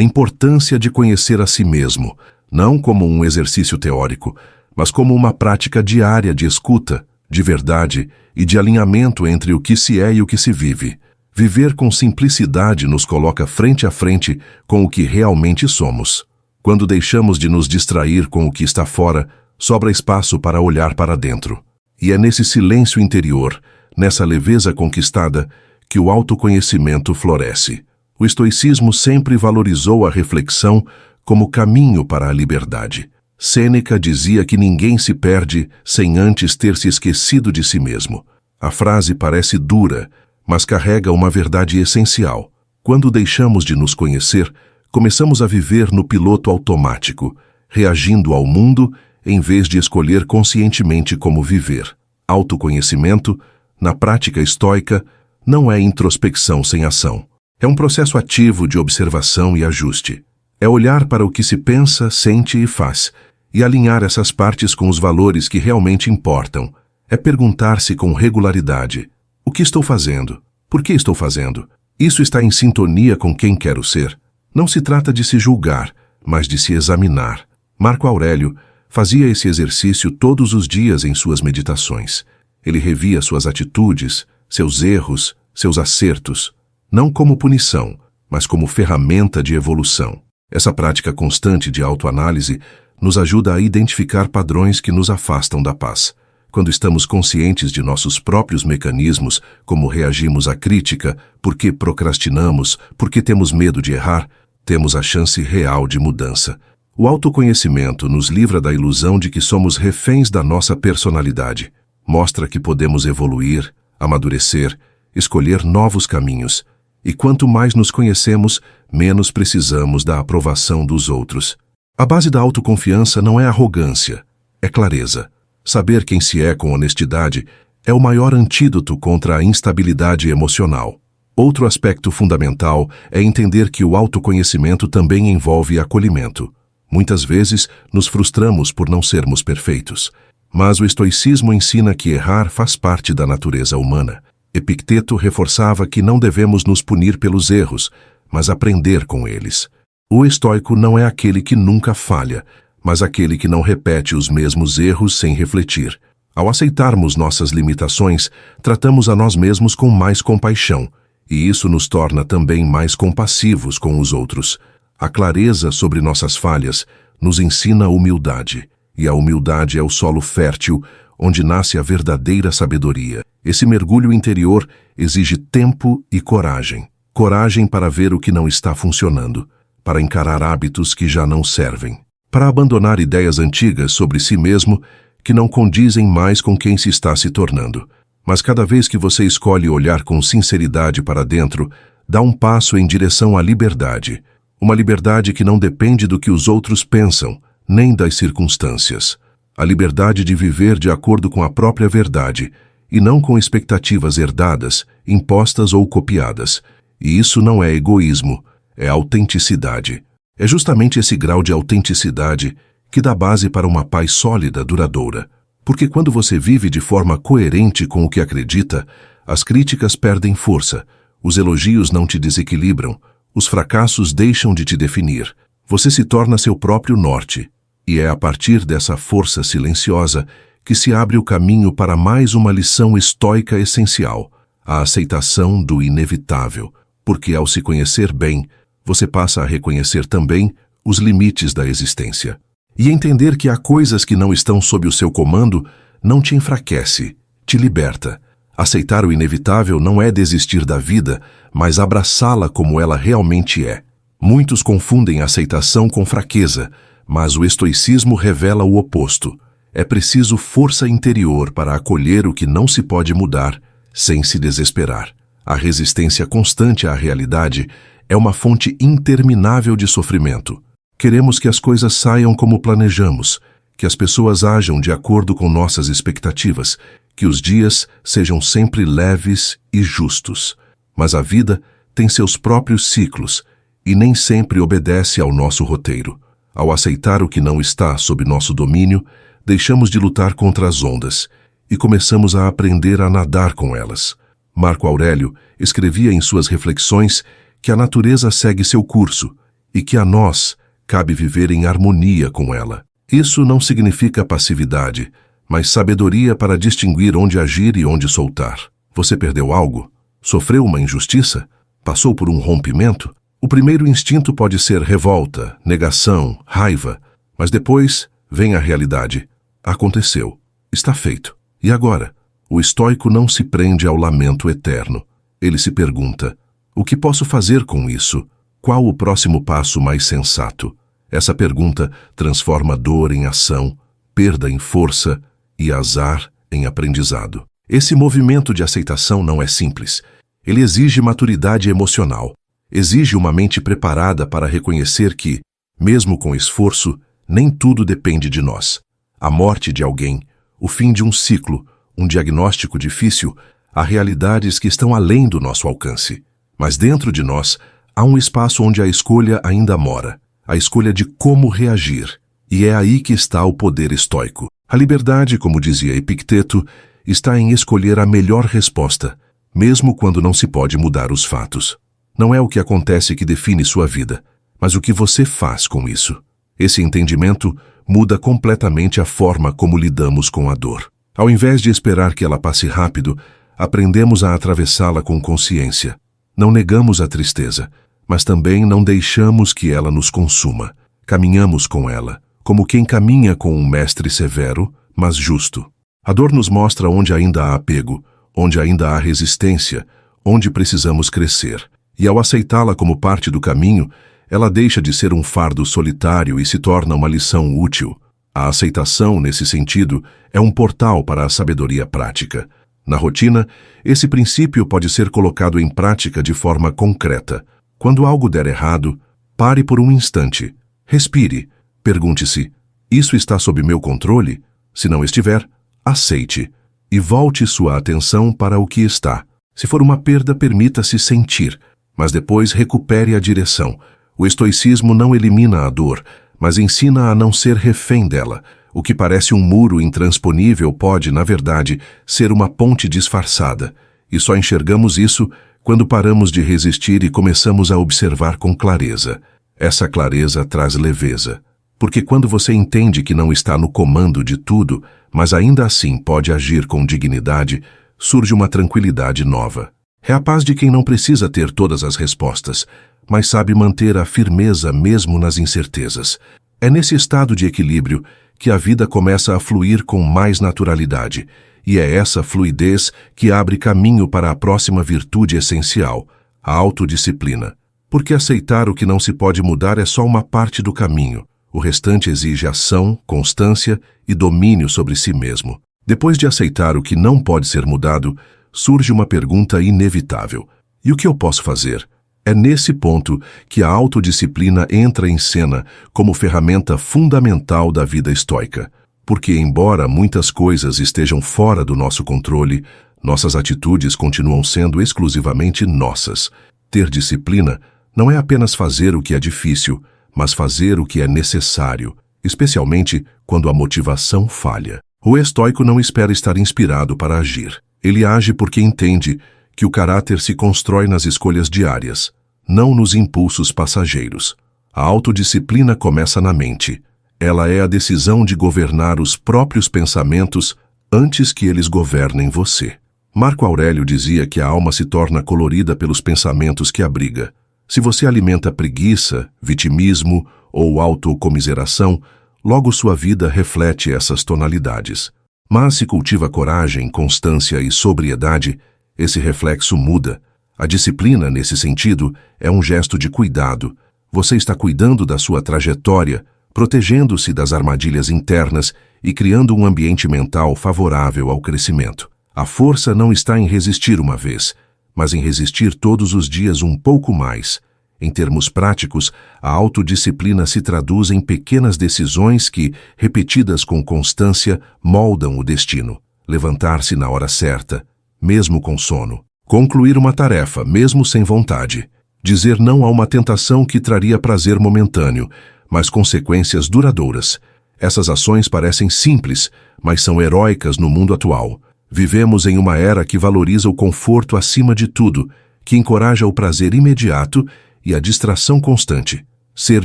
importância de conhecer a si mesmo, não como um exercício teórico, mas como uma prática diária de escuta, de verdade e de alinhamento entre o que se é e o que se vive. Viver com simplicidade nos coloca frente a frente com o que realmente somos. Quando deixamos de nos distrair com o que está fora, sobra espaço para olhar para dentro. E é nesse silêncio interior, nessa leveza conquistada, que o autoconhecimento floresce. O estoicismo sempre valorizou a reflexão como caminho para a liberdade. Sêneca dizia que ninguém se perde sem antes ter se esquecido de si mesmo. A frase parece dura, mas carrega uma verdade essencial. Quando deixamos de nos conhecer, começamos a viver no piloto automático, reagindo ao mundo em vez de escolher conscientemente como viver. Autoconhecimento, na prática estoica, não é introspecção sem ação. É um processo ativo de observação e ajuste. É olhar para o que se pensa, sente e faz, e alinhar essas partes com os valores que realmente importam. É perguntar-se com regularidade: o que estou fazendo? Por que estou fazendo? Isso está em sintonia com quem quero ser? Não se trata de se julgar, mas de se examinar. Marco Aurélio fazia esse exercício todos os dias em suas meditações. Ele revia suas atitudes, seus erros, seus acertos, não como punição, mas como ferramenta de evolução. Essa prática constante de autoanálise nos ajuda a identificar padrões que nos afastam da paz. Quando estamos conscientes de nossos próprios mecanismos, como reagimos à crítica, por que procrastinamos, por que temos medo de errar, temos a chance real de mudança. O autoconhecimento nos livra da ilusão de que somos reféns da nossa personalidade. Mostra que podemos evoluir, amadurecer, escolher novos caminhos. E quanto mais nos conhecemos, menos precisamos da aprovação dos outros. A base da autoconfiança não é arrogância, é clareza. Saber quem se é com honestidade é o maior antídoto contra a instabilidade emocional. Outro aspecto fundamental é entender que o autoconhecimento também envolve acolhimento. Muitas vezes nos frustramos por não sermos perfeitos. Mas o estoicismo ensina que errar faz parte da natureza humana. Epicteto reforçava que não devemos nos punir pelos erros, mas aprender com eles. O estoico não é aquele que nunca falha, mas aquele que não repete os mesmos erros sem refletir. Ao aceitarmos nossas limitações, tratamos a nós mesmos com mais compaixão, e isso nos torna também mais compassivos com os outros. A clareza sobre nossas falhas nos ensina a humildade, e a humildade é o solo fértil onde nasce a verdadeira sabedoria. Esse mergulho interior exige tempo e coragem. Coragem para ver o que não está funcionando, para encarar hábitos que já não servem, para abandonar ideias antigas sobre si mesmo que não condizem mais com quem se está se tornando. Mas cada vez que você escolhe olhar com sinceridade para dentro, dá um passo em direção à liberdade. Uma liberdade que não depende do que os outros pensam, nem das circunstâncias. A liberdade de viver de acordo com a própria verdade, e não com expectativas herdadas, impostas ou copiadas. E isso não é egoísmo, é autenticidade. É justamente esse grau de autenticidade que dá base para uma paz sólida, duradoura. Porque quando você vive de forma coerente com o que acredita, as críticas perdem força, os elogios não te desequilibram, os fracassos deixam de te definir. Você se torna seu próprio norte. E é a partir dessa força silenciosa que se abre o caminho para mais uma lição estoica essencial, a aceitação do inevitável. Porque ao se conhecer bem, você passa a reconhecer também os limites da existência. E entender que há coisas que não estão sob o seu comando não te enfraquece, te liberta. Aceitar o inevitável não é desistir da vida, mas abraçá-la como ela realmente é. Muitos confundem aceitação com fraqueza, mas o estoicismo revela o oposto. É preciso força interior para acolher o que não se pode mudar, sem se desesperar. A resistência constante à realidade é uma fonte interminável de sofrimento. Queremos que as coisas saiam como planejamos, que as pessoas ajam de acordo com nossas expectativas, que os dias sejam sempre leves e justos. Mas a vida tem seus próprios ciclos e nem sempre obedece ao nosso roteiro. Ao aceitar o que não está sob nosso domínio, deixamos de lutar contra as ondas e começamos a aprender a nadar com elas. Marco Aurélio escrevia em suas reflexões que a natureza segue seu curso e que a nós cabe viver em harmonia com ela. Isso não significa passividade, mas sabedoria para distinguir onde agir e onde soltar. Você perdeu algo? Sofreu uma injustiça? Passou por um rompimento? O primeiro instinto pode ser revolta, negação, raiva, mas depois vem a realidade. Aconteceu. Está feito. E agora? O estoico não se prende ao lamento eterno. Ele se pergunta: o que posso fazer com isso? Qual o próximo passo mais sensato? Essa pergunta transforma dor em ação, perda em força e azar em aprendizado. Esse movimento de aceitação não é simples. Ele exige maturidade emocional. Exige uma mente preparada para reconhecer que, mesmo com esforço, nem tudo depende de nós. A morte de alguém, o fim de um ciclo, um diagnóstico difícil, há realidades que estão além do nosso alcance. Mas dentro de nós, há um espaço onde a escolha ainda mora, a escolha de como reagir. E é aí que está o poder estoico. A liberdade, como dizia Epicteto, está em escolher a melhor resposta, mesmo quando não se pode mudar os fatos. Não é o que acontece que define sua vida, mas o que você faz com isso. Esse entendimento muda completamente a forma como lidamos com a dor. Ao invés de esperar que ela passe rápido, aprendemos a atravessá-la com consciência. Não negamos a tristeza, mas também não deixamos que ela nos consuma. Caminhamos com ela, como quem caminha com um mestre severo, mas justo. A dor nos mostra onde ainda há apego, onde ainda há resistência, onde precisamos crescer. E ao aceitá-la como parte do caminho, ela deixa de ser um fardo solitário e se torna uma lição útil. A aceitação, nesse sentido, é um portal para a sabedoria prática. Na rotina, esse princípio pode ser colocado em prática de forma concreta. Quando algo der errado, pare por um instante. Respire. Pergunte-se: isso está sob meu controle? Se não estiver, aceite. E volte sua atenção para o que está. Se for uma perda, permita-se sentir, mas depois recupere a direção. O estoicismo não elimina a dor, mas ensina a não ser refém dela. O que parece um muro intransponível pode, na verdade, ser uma ponte disfarçada. E só enxergamos isso quando paramos de resistir e começamos a observar com clareza. Essa clareza traz leveza. Porque quando você entende que não está no comando de tudo, mas ainda assim pode agir com dignidade, surge uma tranquilidade nova. É a paz de quem não precisa ter todas as respostas, mas sabe manter a firmeza mesmo nas incertezas. É nesse estado de equilíbrio que a vida começa a fluir com mais naturalidade, e é essa fluidez que abre caminho para a próxima virtude essencial, a autodisciplina. Porque aceitar o que não se pode mudar é só uma parte do caminho. O restante exige ação, constância e domínio sobre si mesmo. Depois de aceitar o que não pode ser mudado, surge uma pergunta inevitável: e o que eu posso fazer? É nesse ponto que a autodisciplina entra em cena como ferramenta fundamental da vida estoica. Porque, embora muitas coisas estejam fora do nosso controle, nossas atitudes continuam sendo exclusivamente nossas. Ter disciplina não é apenas fazer o que é difícil, mas fazer o que é necessário, especialmente quando a motivação falha. O estoico não espera estar inspirado para agir. Ele age porque entende que o caráter se constrói nas escolhas diárias, não nos impulsos passageiros. A autodisciplina começa na mente. Ela é a decisão de governar os próprios pensamentos antes que eles governem você. Marco Aurélio dizia que a alma se torna colorida pelos pensamentos que abriga. Se você alimenta preguiça, vitimismo ou autocomiseração, logo sua vida reflete essas tonalidades. Mas se cultiva coragem, constância e sobriedade, esse reflexo muda. A disciplina, nesse sentido, é um gesto de cuidado. Você está cuidando da sua trajetória, protegendo-se das armadilhas internas e criando um ambiente mental favorável ao crescimento. A força não está em resistir uma vez, mas em resistir todos os dias um pouco mais. Em termos práticos, a autodisciplina se traduz em pequenas decisões que, repetidas com constância, moldam o destino. levantar-se na hora certa, mesmo com sono, concluir uma tarefa, mesmo sem vontade, dizer não a uma tentação que traria prazer momentâneo, mas consequências duradouras. Essas ações parecem simples, mas são heróicas no mundo atual. Vivemos em uma era que valoriza o conforto acima de tudo, que encoraja o prazer imediato e a distração constante. Ser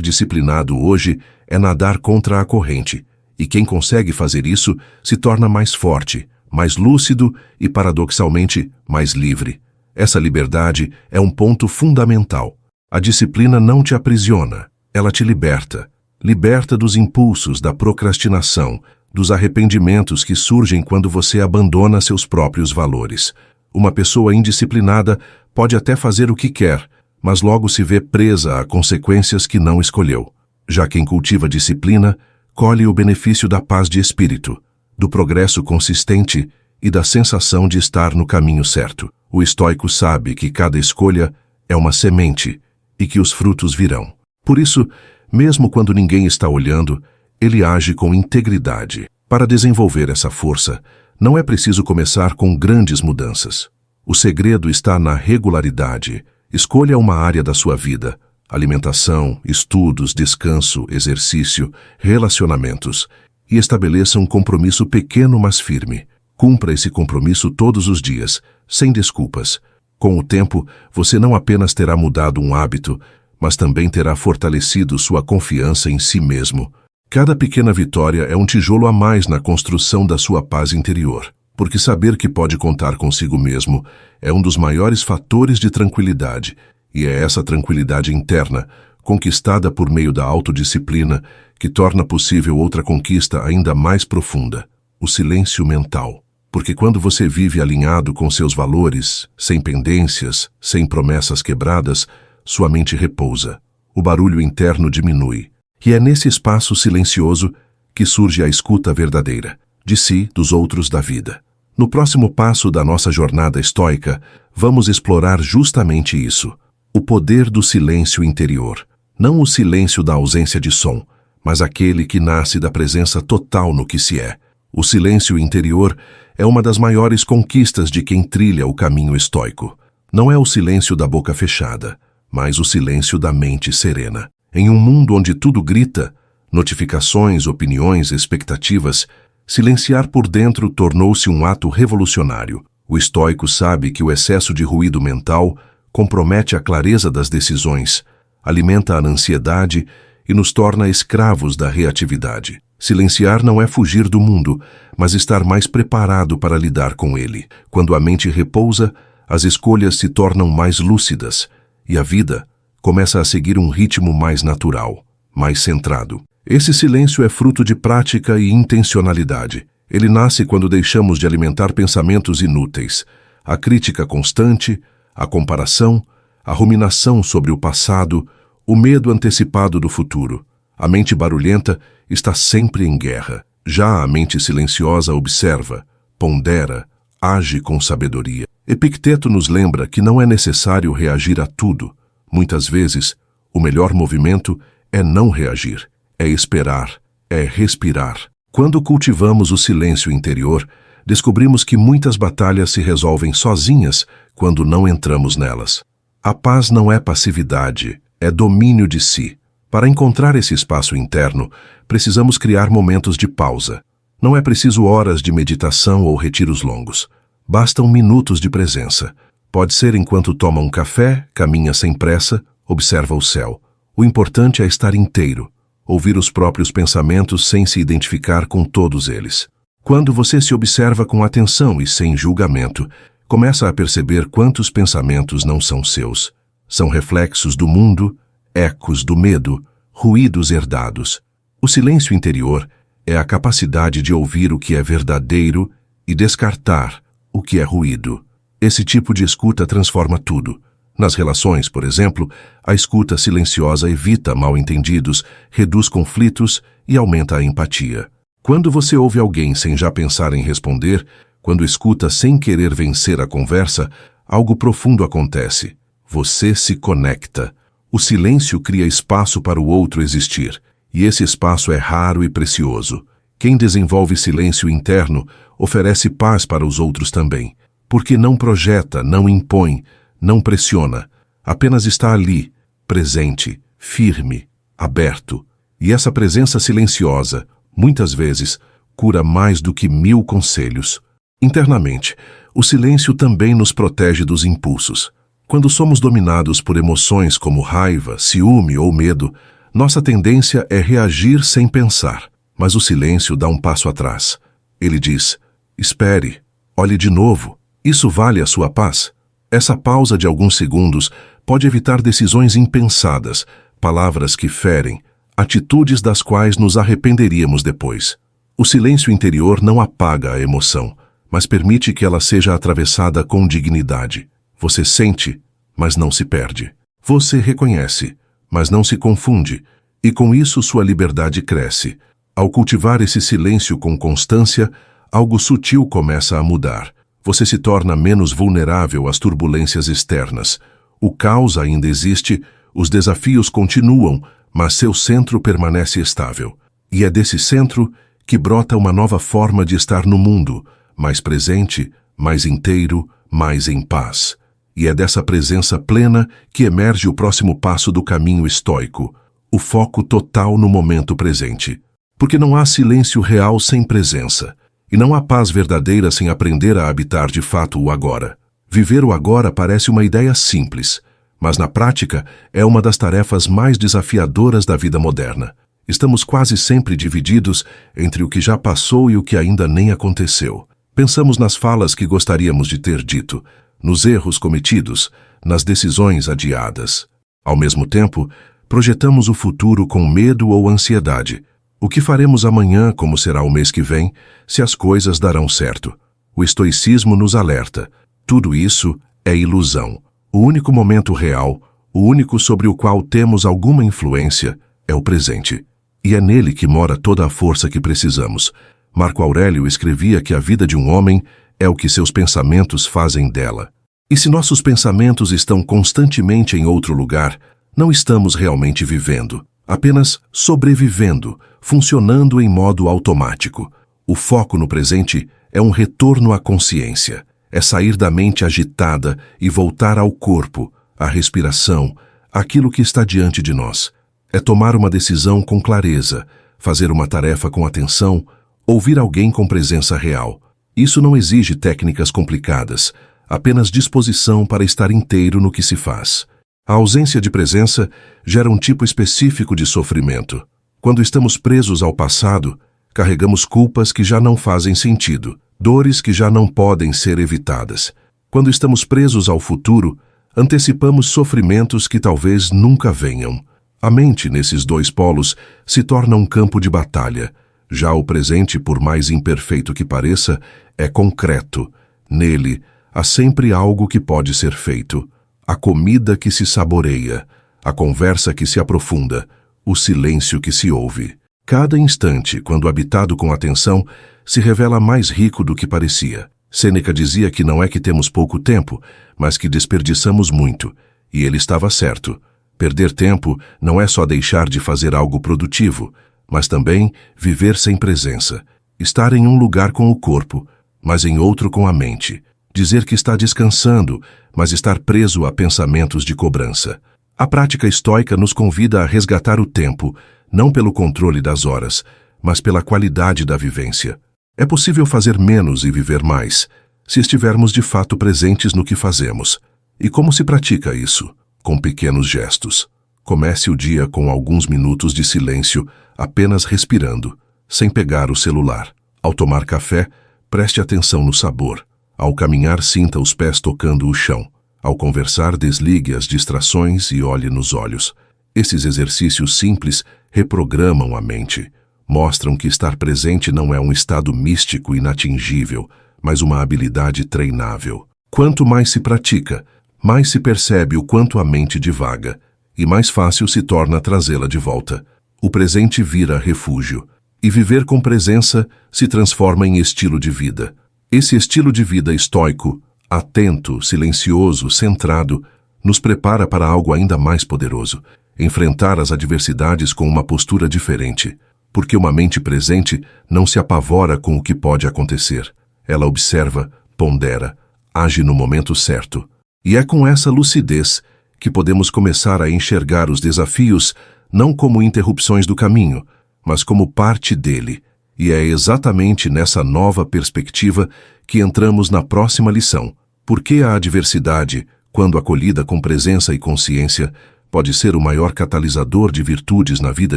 disciplinado hoje é nadar contra a corrente, e quem consegue fazer isso se torna mais forte, mais lúcido e, paradoxalmente, mais livre. Essa liberdade é um ponto fundamental. A disciplina não te aprisiona, ela te liberta. Liberta dos impulsos, da procrastinação, dos arrependimentos que surgem quando você abandona seus próprios valores. Uma pessoa indisciplinada pode até fazer o que quer, mas logo se vê presa a consequências que não escolheu. Já quem cultiva disciplina, colhe o benefício da paz de espírito, do progresso consistente e da sensação de estar no caminho certo. O estoico sabe que cada escolha é uma semente e que os frutos virão. Por isso, mesmo quando ninguém está olhando, ele age com integridade. Para desenvolver essa força, não é preciso começar com grandes mudanças. O segredo está na regularidade. Escolha uma área da sua vida: alimentação, estudos, descanso, exercício, relacionamentos, e estabeleça um compromisso pequeno, mas firme. Cumpra esse compromisso todos os dias, sem desculpas. Com o tempo, você não apenas terá mudado um hábito, mas também terá fortalecido sua confiança em si mesmo. Cada pequena vitória é um tijolo a mais na construção da sua paz interior, porque saber que pode contar consigo mesmo é um dos maiores fatores de tranquilidade, e é essa tranquilidade interna, conquistada por meio da autodisciplina, que torna possível outra conquista ainda mais profunda: o silêncio mental. Porque quando você vive alinhado com seus valores, sem pendências, sem promessas quebradas, sua mente repousa, o barulho interno diminui, e é nesse espaço silencioso que surge a escuta verdadeira, de si, dos outros, da vida. No próximo passo da nossa jornada estoica, vamos explorar justamente isso: o poder do silêncio interior. Não o silêncio da ausência de som, mas aquele que nasce da presença total no que se é. O silêncio interior é uma das maiores conquistas de quem trilha o caminho estoico. Não é o silêncio da boca fechada, mas o silêncio da mente serena. Em um mundo onde tudo grita, notificações, opiniões, expectativas, silenciar por dentro tornou-se um ato revolucionário. O estoico sabe que o excesso de ruído mental compromete a clareza das decisões, alimenta a ansiedade e nos torna escravos da reatividade. Silenciar não é fugir do mundo, mas estar mais preparado para lidar com ele. Quando a mente repousa, as escolhas se tornam mais lúcidas e a vida começa a seguir um ritmo mais natural, mais centrado. Esse silêncio é fruto de prática e intencionalidade. Ele nasce quando deixamos de alimentar pensamentos inúteis, a crítica constante, a comparação, a ruminação sobre o passado, o medo antecipado do futuro. A mente barulhenta está sempre em guerra. Já a mente silenciosa observa, pondera, age com sabedoria. Epicteto nos lembra que não é necessário reagir a tudo. Muitas vezes, o melhor movimento é não reagir, é esperar, é respirar. Quando cultivamos o silêncio interior, descobrimos que muitas batalhas se resolvem sozinhas quando não entramos nelas. A paz não é passividade, é domínio de si. Para encontrar esse espaço interno, precisamos criar momentos de pausa. Não é preciso horas de meditação ou retiros longos. Bastam minutos de presença. Pode ser enquanto toma um café, caminha sem pressa, observa o céu. O importante é estar inteiro, ouvir os próprios pensamentos sem se identificar com todos eles. Quando você se observa com atenção e sem julgamento, começa a perceber quantos pensamentos não são seus. São reflexos do mundo, ecos do medo, ruídos herdados. O silêncio interior é a capacidade de ouvir o que é verdadeiro e descartar o que é ruído. Esse tipo de escuta transforma tudo. Nas relações, por exemplo, a escuta silenciosa evita mal-entendidos, reduz conflitos e aumenta a empatia. Quando você ouve alguém sem já pensar em responder, quando escuta sem querer vencer a conversa, algo profundo acontece. Você se conecta. O silêncio cria espaço para o outro existir, e esse espaço é raro e precioso. Quem desenvolve silêncio interno oferece paz para os outros também, porque não projeta, não impõe, não pressiona, apenas está ali, presente, firme, aberto. E essa presença silenciosa, muitas vezes, cura mais do que 1000 conselhos. Internamente, o silêncio também nos protege dos impulsos. Quando somos dominados por emoções como raiva, ciúme ou medo, nossa tendência é reagir sem pensar. Mas o silêncio dá um passo atrás. Ele diz: espere, olhe de novo. Isso vale a sua paz? Essa pausa de alguns segundos pode evitar decisões impensadas, palavras que ferem, atitudes das quais nos arrependeríamos depois. O silêncio interior não apaga a emoção, mas permite que ela seja atravessada com dignidade. Você sente, mas não se perde. Você reconhece, mas não se confunde, e com isso sua liberdade cresce. Ao cultivar esse silêncio com constância, algo sutil começa a mudar. Você se torna menos vulnerável às turbulências externas. O caos ainda existe, os desafios continuam, mas seu centro permanece estável. E é desse centro que brota uma nova forma de estar no mundo, mais presente, mais inteiro, mais em paz. E é dessa presença plena que emerge o próximo passo do caminho estoico, o foco total no momento presente. Porque não há silêncio real sem presença, e não há paz verdadeira sem aprender a habitar de fato o agora. Viver o agora parece uma ideia simples, mas na prática é uma das tarefas mais desafiadoras da vida moderna. Estamos quase sempre divididos entre o que já passou e o que ainda nem aconteceu. Pensamos nas falas que gostaríamos de ter dito, nos erros cometidos, nas decisões adiadas. Ao mesmo tempo, projetamos o futuro com medo ou ansiedade. O que faremos amanhã, como será o mês que vem, se as coisas darão certo? O estoicismo nos alerta. Tudo isso é ilusão. O único momento real, o único sobre o qual temos alguma influência, é o presente. E é nele que mora toda a força que precisamos. Marco Aurélio escrevia que a vida de um homem é o que seus pensamentos fazem dela. E se nossos pensamentos estão constantemente em outro lugar, não estamos realmente vivendo, apenas sobrevivendo, funcionando em modo automático. O foco no presente é um retorno à consciência, é sair da mente agitada e voltar ao corpo, à respiração, àquilo que está diante de nós. É tomar uma decisão com clareza, fazer uma tarefa com atenção, ouvir alguém com presença real. Isso não exige técnicas complicadas, apenas disposição para estar inteiro no que se faz. A ausência de presença gera um tipo específico de sofrimento. Quando estamos presos ao passado, carregamos culpas que já não fazem sentido, dores que já não podem ser evitadas. Quando estamos presos ao futuro, antecipamos sofrimentos que talvez nunca venham. A mente, nesses dois polos, se torna um campo de batalha. Já o presente, por mais imperfeito que pareça, é concreto. Nele, há sempre algo que pode ser feito. A comida que se saboreia, a conversa que se aprofunda, o silêncio que se ouve. Cada instante, quando habitado com atenção, se revela mais rico do que parecia. Sêneca dizia que não é que temos pouco tempo, mas que desperdiçamos muito. E ele estava certo. Perder tempo não é só deixar de fazer algo produtivo, mas também viver sem presença. Estar em um lugar com o corpo, mas em outro com a mente. Dizer que está descansando, mas estar preso a pensamentos de cobrança. A prática estoica nos convida a resgatar o tempo, não pelo controle das horas, mas pela qualidade da vivência. É possível fazer menos e viver mais, se estivermos de fato presentes no que fazemos. E como se pratica isso? Com pequenos gestos. Comece o dia com alguns minutos de silêncio, apenas respirando, sem pegar o celular. Ao tomar café, preste atenção no sabor. Ao caminhar, sinta os pés tocando o chão. Ao conversar, desligue as distrações e olhe nos olhos. Esses exercícios simples reprogramam a mente. Mostram que estar presente não é um estado místico inatingível, mas uma habilidade treinável. Quanto mais se pratica, mais se percebe o quanto a mente divaga, e mais fácil se torna trazê-la de volta. O presente vira refúgio, e viver com presença se transforma em estilo de vida. Esse estilo de vida estoico, atento, silencioso, centrado, nos prepara para algo ainda mais poderoso: enfrentar as adversidades com uma postura diferente. porque uma mente presente não se apavora com o que pode acontecer. Ela observa, pondera, age no momento certo. E é com essa lucidez que podemos começar a enxergar os desafios não como interrupções do caminho, mas como parte dele. E é exatamente nessa nova perspectiva que entramos na próxima lição. Por que a adversidade, quando acolhida com presença e consciência, pode ser o maior catalisador de virtudes na vida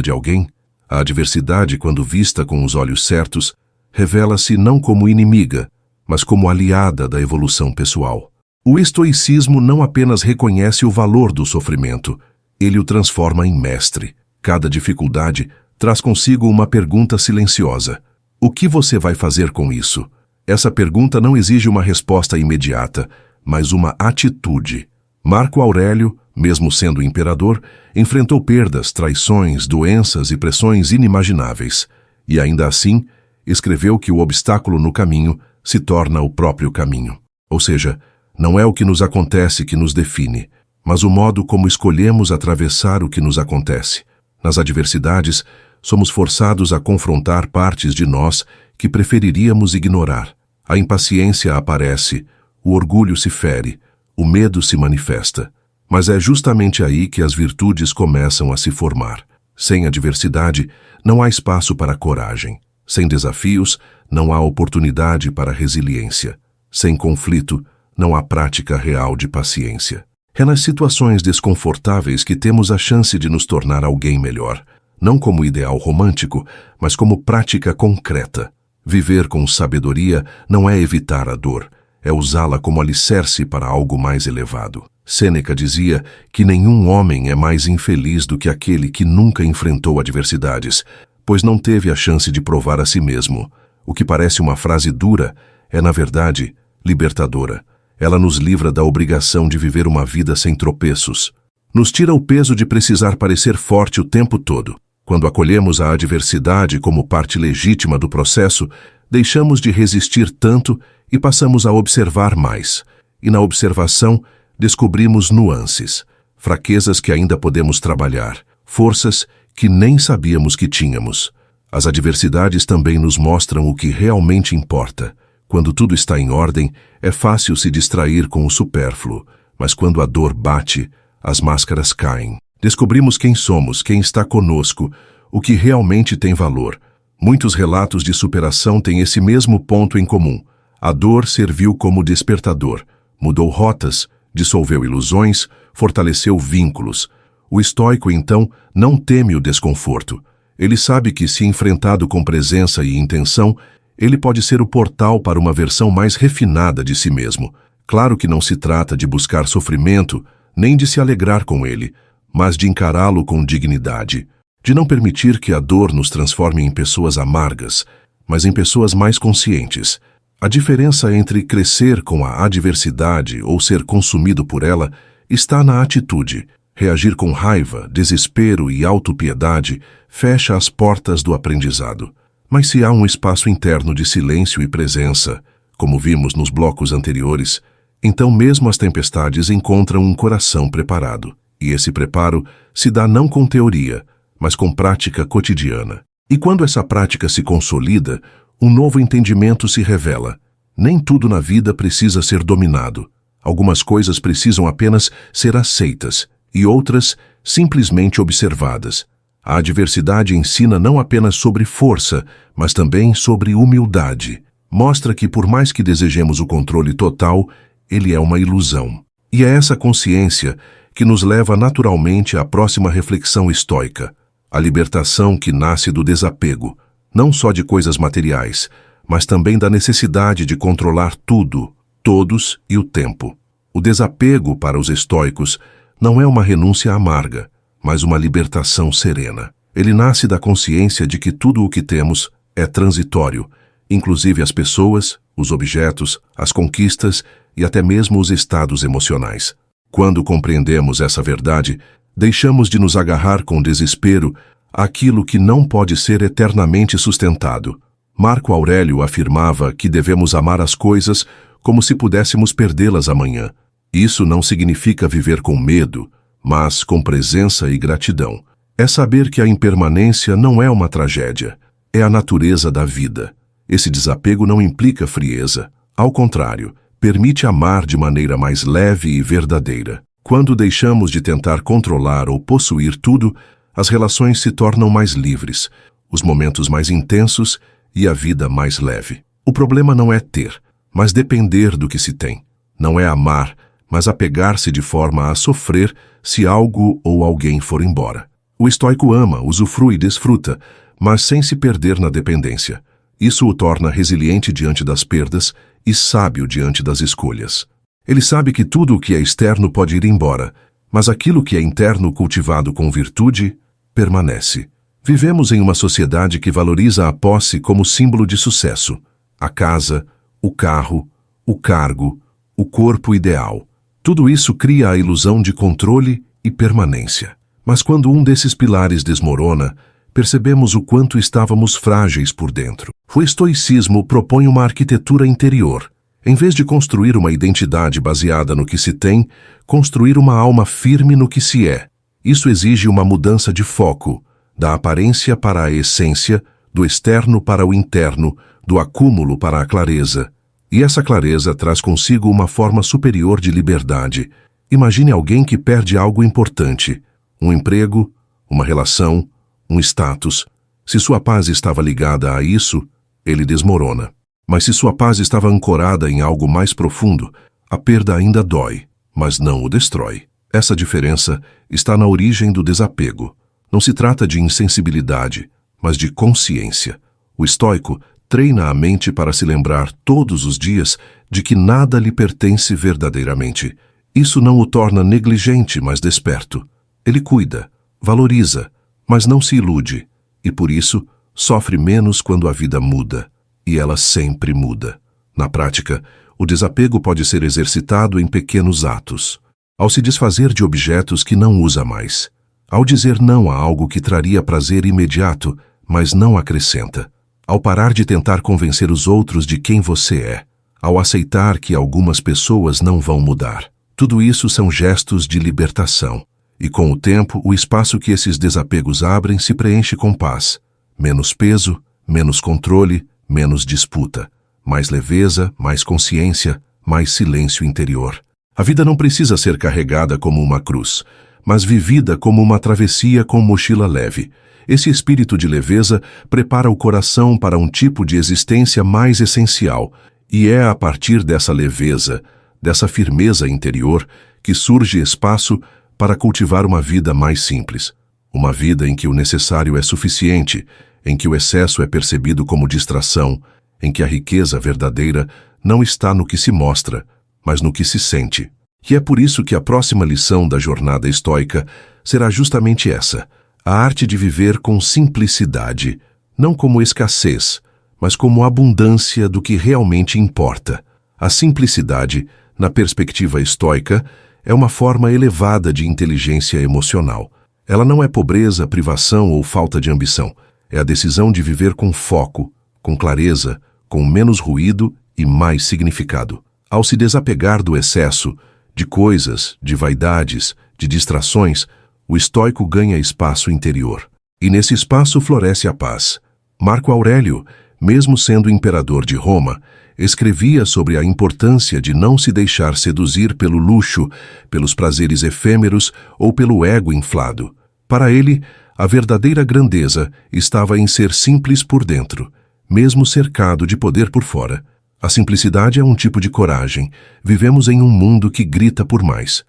de alguém? A adversidade, quando vista com os olhos certos, revela-se não como inimiga, mas como aliada da evolução pessoal. O estoicismo não apenas reconhece o valor do sofrimento, ele o transforma em mestre. Cada dificuldade traz consigo uma pergunta silenciosa. O que você vai fazer com isso? Essa pergunta não exige uma resposta imediata, mas uma atitude. Marco Aurélio, mesmo sendo imperador, enfrentou perdas, traições, doenças e pressões inimagináveis. E ainda assim, escreveu que o obstáculo no caminho se torna o próprio caminho. Ou seja, não é o que nos acontece que nos define, mas o modo como escolhemos atravessar o que nos acontece. Nas adversidades, somos forçados a confrontar partes de nós que preferiríamos ignorar. A impaciência aparece, o orgulho se fere, o medo se manifesta. Mas é justamente aí que as virtudes começam a se formar. Sem adversidade, não há espaço para coragem. Sem desafios, não há oportunidade para resiliência. Sem conflito, não há prática real de paciência. É nas situações desconfortáveis que temos a chance de nos tornar alguém melhor, não como ideal romântico, mas como prática concreta. Viver com sabedoria não é evitar a dor, é usá-la como alicerce para algo mais elevado. Sêneca dizia que nenhum homem é mais infeliz do que aquele que nunca enfrentou adversidades, pois não teve a chance de provar a si mesmo. O que parece uma frase dura é, na verdade, libertadora. Ela nos livra da obrigação de viver uma vida sem tropeços. Nos tira o peso de precisar parecer forte o tempo todo. Quando acolhemos a adversidade como parte legítima do processo, deixamos de resistir tanto e passamos a observar mais. E na observação, descobrimos nuances, fraquezas que ainda podemos trabalhar, forças que nem sabíamos que tínhamos. As adversidades também nos mostram o que realmente importa. Quando tudo está em ordem, é fácil se distrair com o supérfluo, mas quando a dor bate, as máscaras caem. Descobrimos quem somos, quem está conosco, o que realmente tem valor. Muitos relatos de superação têm esse mesmo ponto em comum. A dor serviu como despertador, mudou rotas, dissolveu ilusões, fortaleceu vínculos. O estoico, então, não teme o desconforto. Ele sabe que, se enfrentado com presença e intenção, ele pode ser o portal para uma versão mais refinada de si mesmo. Claro que não se trata de buscar sofrimento, nem de se alegrar com ele, mas de encará-lo com dignidade, de não permitir que a dor nos transforme em pessoas amargas, mas em pessoas mais conscientes. A diferença entre crescer com a adversidade ou ser consumido por ela está na atitude. Reagir com raiva, desespero e autopiedade fecha as portas do aprendizado. Mas se há um espaço interno de silêncio e presença, como vimos nos blocos anteriores, então mesmo as tempestades encontram um coração preparado. E esse preparo se dá não com teoria, mas com prática cotidiana. E quando essa prática se consolida, um novo entendimento se revela. Nem tudo na vida precisa ser dominado. Algumas coisas precisam apenas ser aceitas e outras simplesmente observadas. A adversidade ensina não apenas sobre força, mas também sobre humildade. Mostra que, por mais que desejemos o controle total, ele é uma ilusão. E é essa consciência que nos leva naturalmente à próxima reflexão estoica, a libertação que nasce do desapego, não só de coisas materiais, mas também da necessidade de controlar tudo, todos e o tempo. O desapego, para os estoicos, não é uma renúncia amarga, mas uma libertação serena. Ele nasce da consciência de que tudo o que temos é transitório, inclusive as pessoas, os objetos, as conquistas e até mesmo os estados emocionais. Quando compreendemos essa verdade, deixamos de nos agarrar com desespero àquilo que não pode ser eternamente sustentado. Marco Aurélio afirmava que devemos amar as coisas como se pudéssemos perdê-las amanhã. Isso não significa viver com medo, mas com presença e gratidão. É saber que a impermanência não é uma tragédia, é a natureza da vida. Esse desapego não implica frieza. Ao contrário, permite amar de maneira mais leve e verdadeira. Quando deixamos de tentar controlar ou possuir tudo, as relações se tornam mais livres, os momentos mais intensos e a vida mais leve. O problema não é ter, mas depender do que se tem. Não é amar, mas apegar-se de forma a sofrer se algo ou alguém for embora. O estoico ama, usufrui e desfruta, mas sem se perder na dependência. Isso o torna resiliente diante das perdas e sábio diante das escolhas. Ele sabe que tudo o que é externo pode ir embora, mas aquilo que é interno cultivado com virtude permanece. Vivemos em uma sociedade que valoriza a posse como símbolo de sucesso. A casa, o carro, o cargo, o corpo ideal. Tudo isso cria a ilusão de controle e permanência. Mas quando um desses pilares desmorona, percebemos o quanto estávamos frágeis por dentro. O estoicismo propõe uma arquitetura interior. Em vez de construir uma identidade baseada no que se tem, construir uma alma firme no que se é. Isso exige uma mudança de foco, da aparência para a essência, do externo para o interno, do acúmulo para a clareza. E essa clareza traz consigo uma forma superior de liberdade. Imagine alguém que perde algo importante, um emprego, uma relação, um status. Se sua paz estava ligada a isso, ele desmorona. Mas se sua paz estava ancorada em algo mais profundo, a perda ainda dói, mas não o destrói. Essa diferença está na origem do desapego. Não se trata de insensibilidade, mas de consciência. O estoico treina a mente para se lembrar todos os dias de que nada lhe pertence verdadeiramente. Isso não o torna negligente, mas desperto. Ele cuida, valoriza, mas não se ilude, e por isso sofre menos quando a vida muda, e ela sempre muda. Na prática, o desapego pode ser exercitado em pequenos atos. Ao se desfazer de objetos que não usa mais. Ao dizer não a algo que traria prazer imediato, mas não acrescenta. Ao parar de tentar convencer os outros de quem você é. Ao aceitar que algumas pessoas não vão mudar. Tudo isso são gestos de libertação. E com o tempo, o espaço que esses desapegos abrem se preenche com paz. Menos peso, menos controle, menos disputa. Mais leveza, mais consciência, mais silêncio interior. A vida não precisa ser carregada como uma cruz, mas vivida como uma travessia com mochila leve. Esse espírito de leveza prepara o coração para um tipo de existência mais essencial, e é a partir dessa leveza, dessa firmeza interior, que surge espaço para cultivar uma vida mais simples. Uma vida em que o necessário é suficiente, em que o excesso é percebido como distração, em que a riqueza verdadeira não está no que se mostra, mas no que se sente. E é por isso que a próxima lição da jornada estoica será justamente essa: a arte de viver com simplicidade, não como escassez, mas como abundância do que realmente importa. A simplicidade, na perspectiva estoica, é uma forma elevada de inteligência emocional. Ela não é pobreza, privação ou falta de ambição. É a decisão de viver com foco, com clareza, com menos ruído e mais significado. Ao se desapegar do excesso, de coisas, de vaidades, de distrações, o estoico ganha espaço interior. E nesse espaço floresce a paz. Marco Aurélio, mesmo sendo imperador de Roma, escrevia sobre a importância de não se deixar seduzir pelo luxo, pelos prazeres efêmeros ou pelo ego inflado. Para ele, a verdadeira grandeza estava em ser simples por dentro, mesmo cercado de poder por fora. A simplicidade é um tipo de coragem. Vivemos em um mundo que grita por mais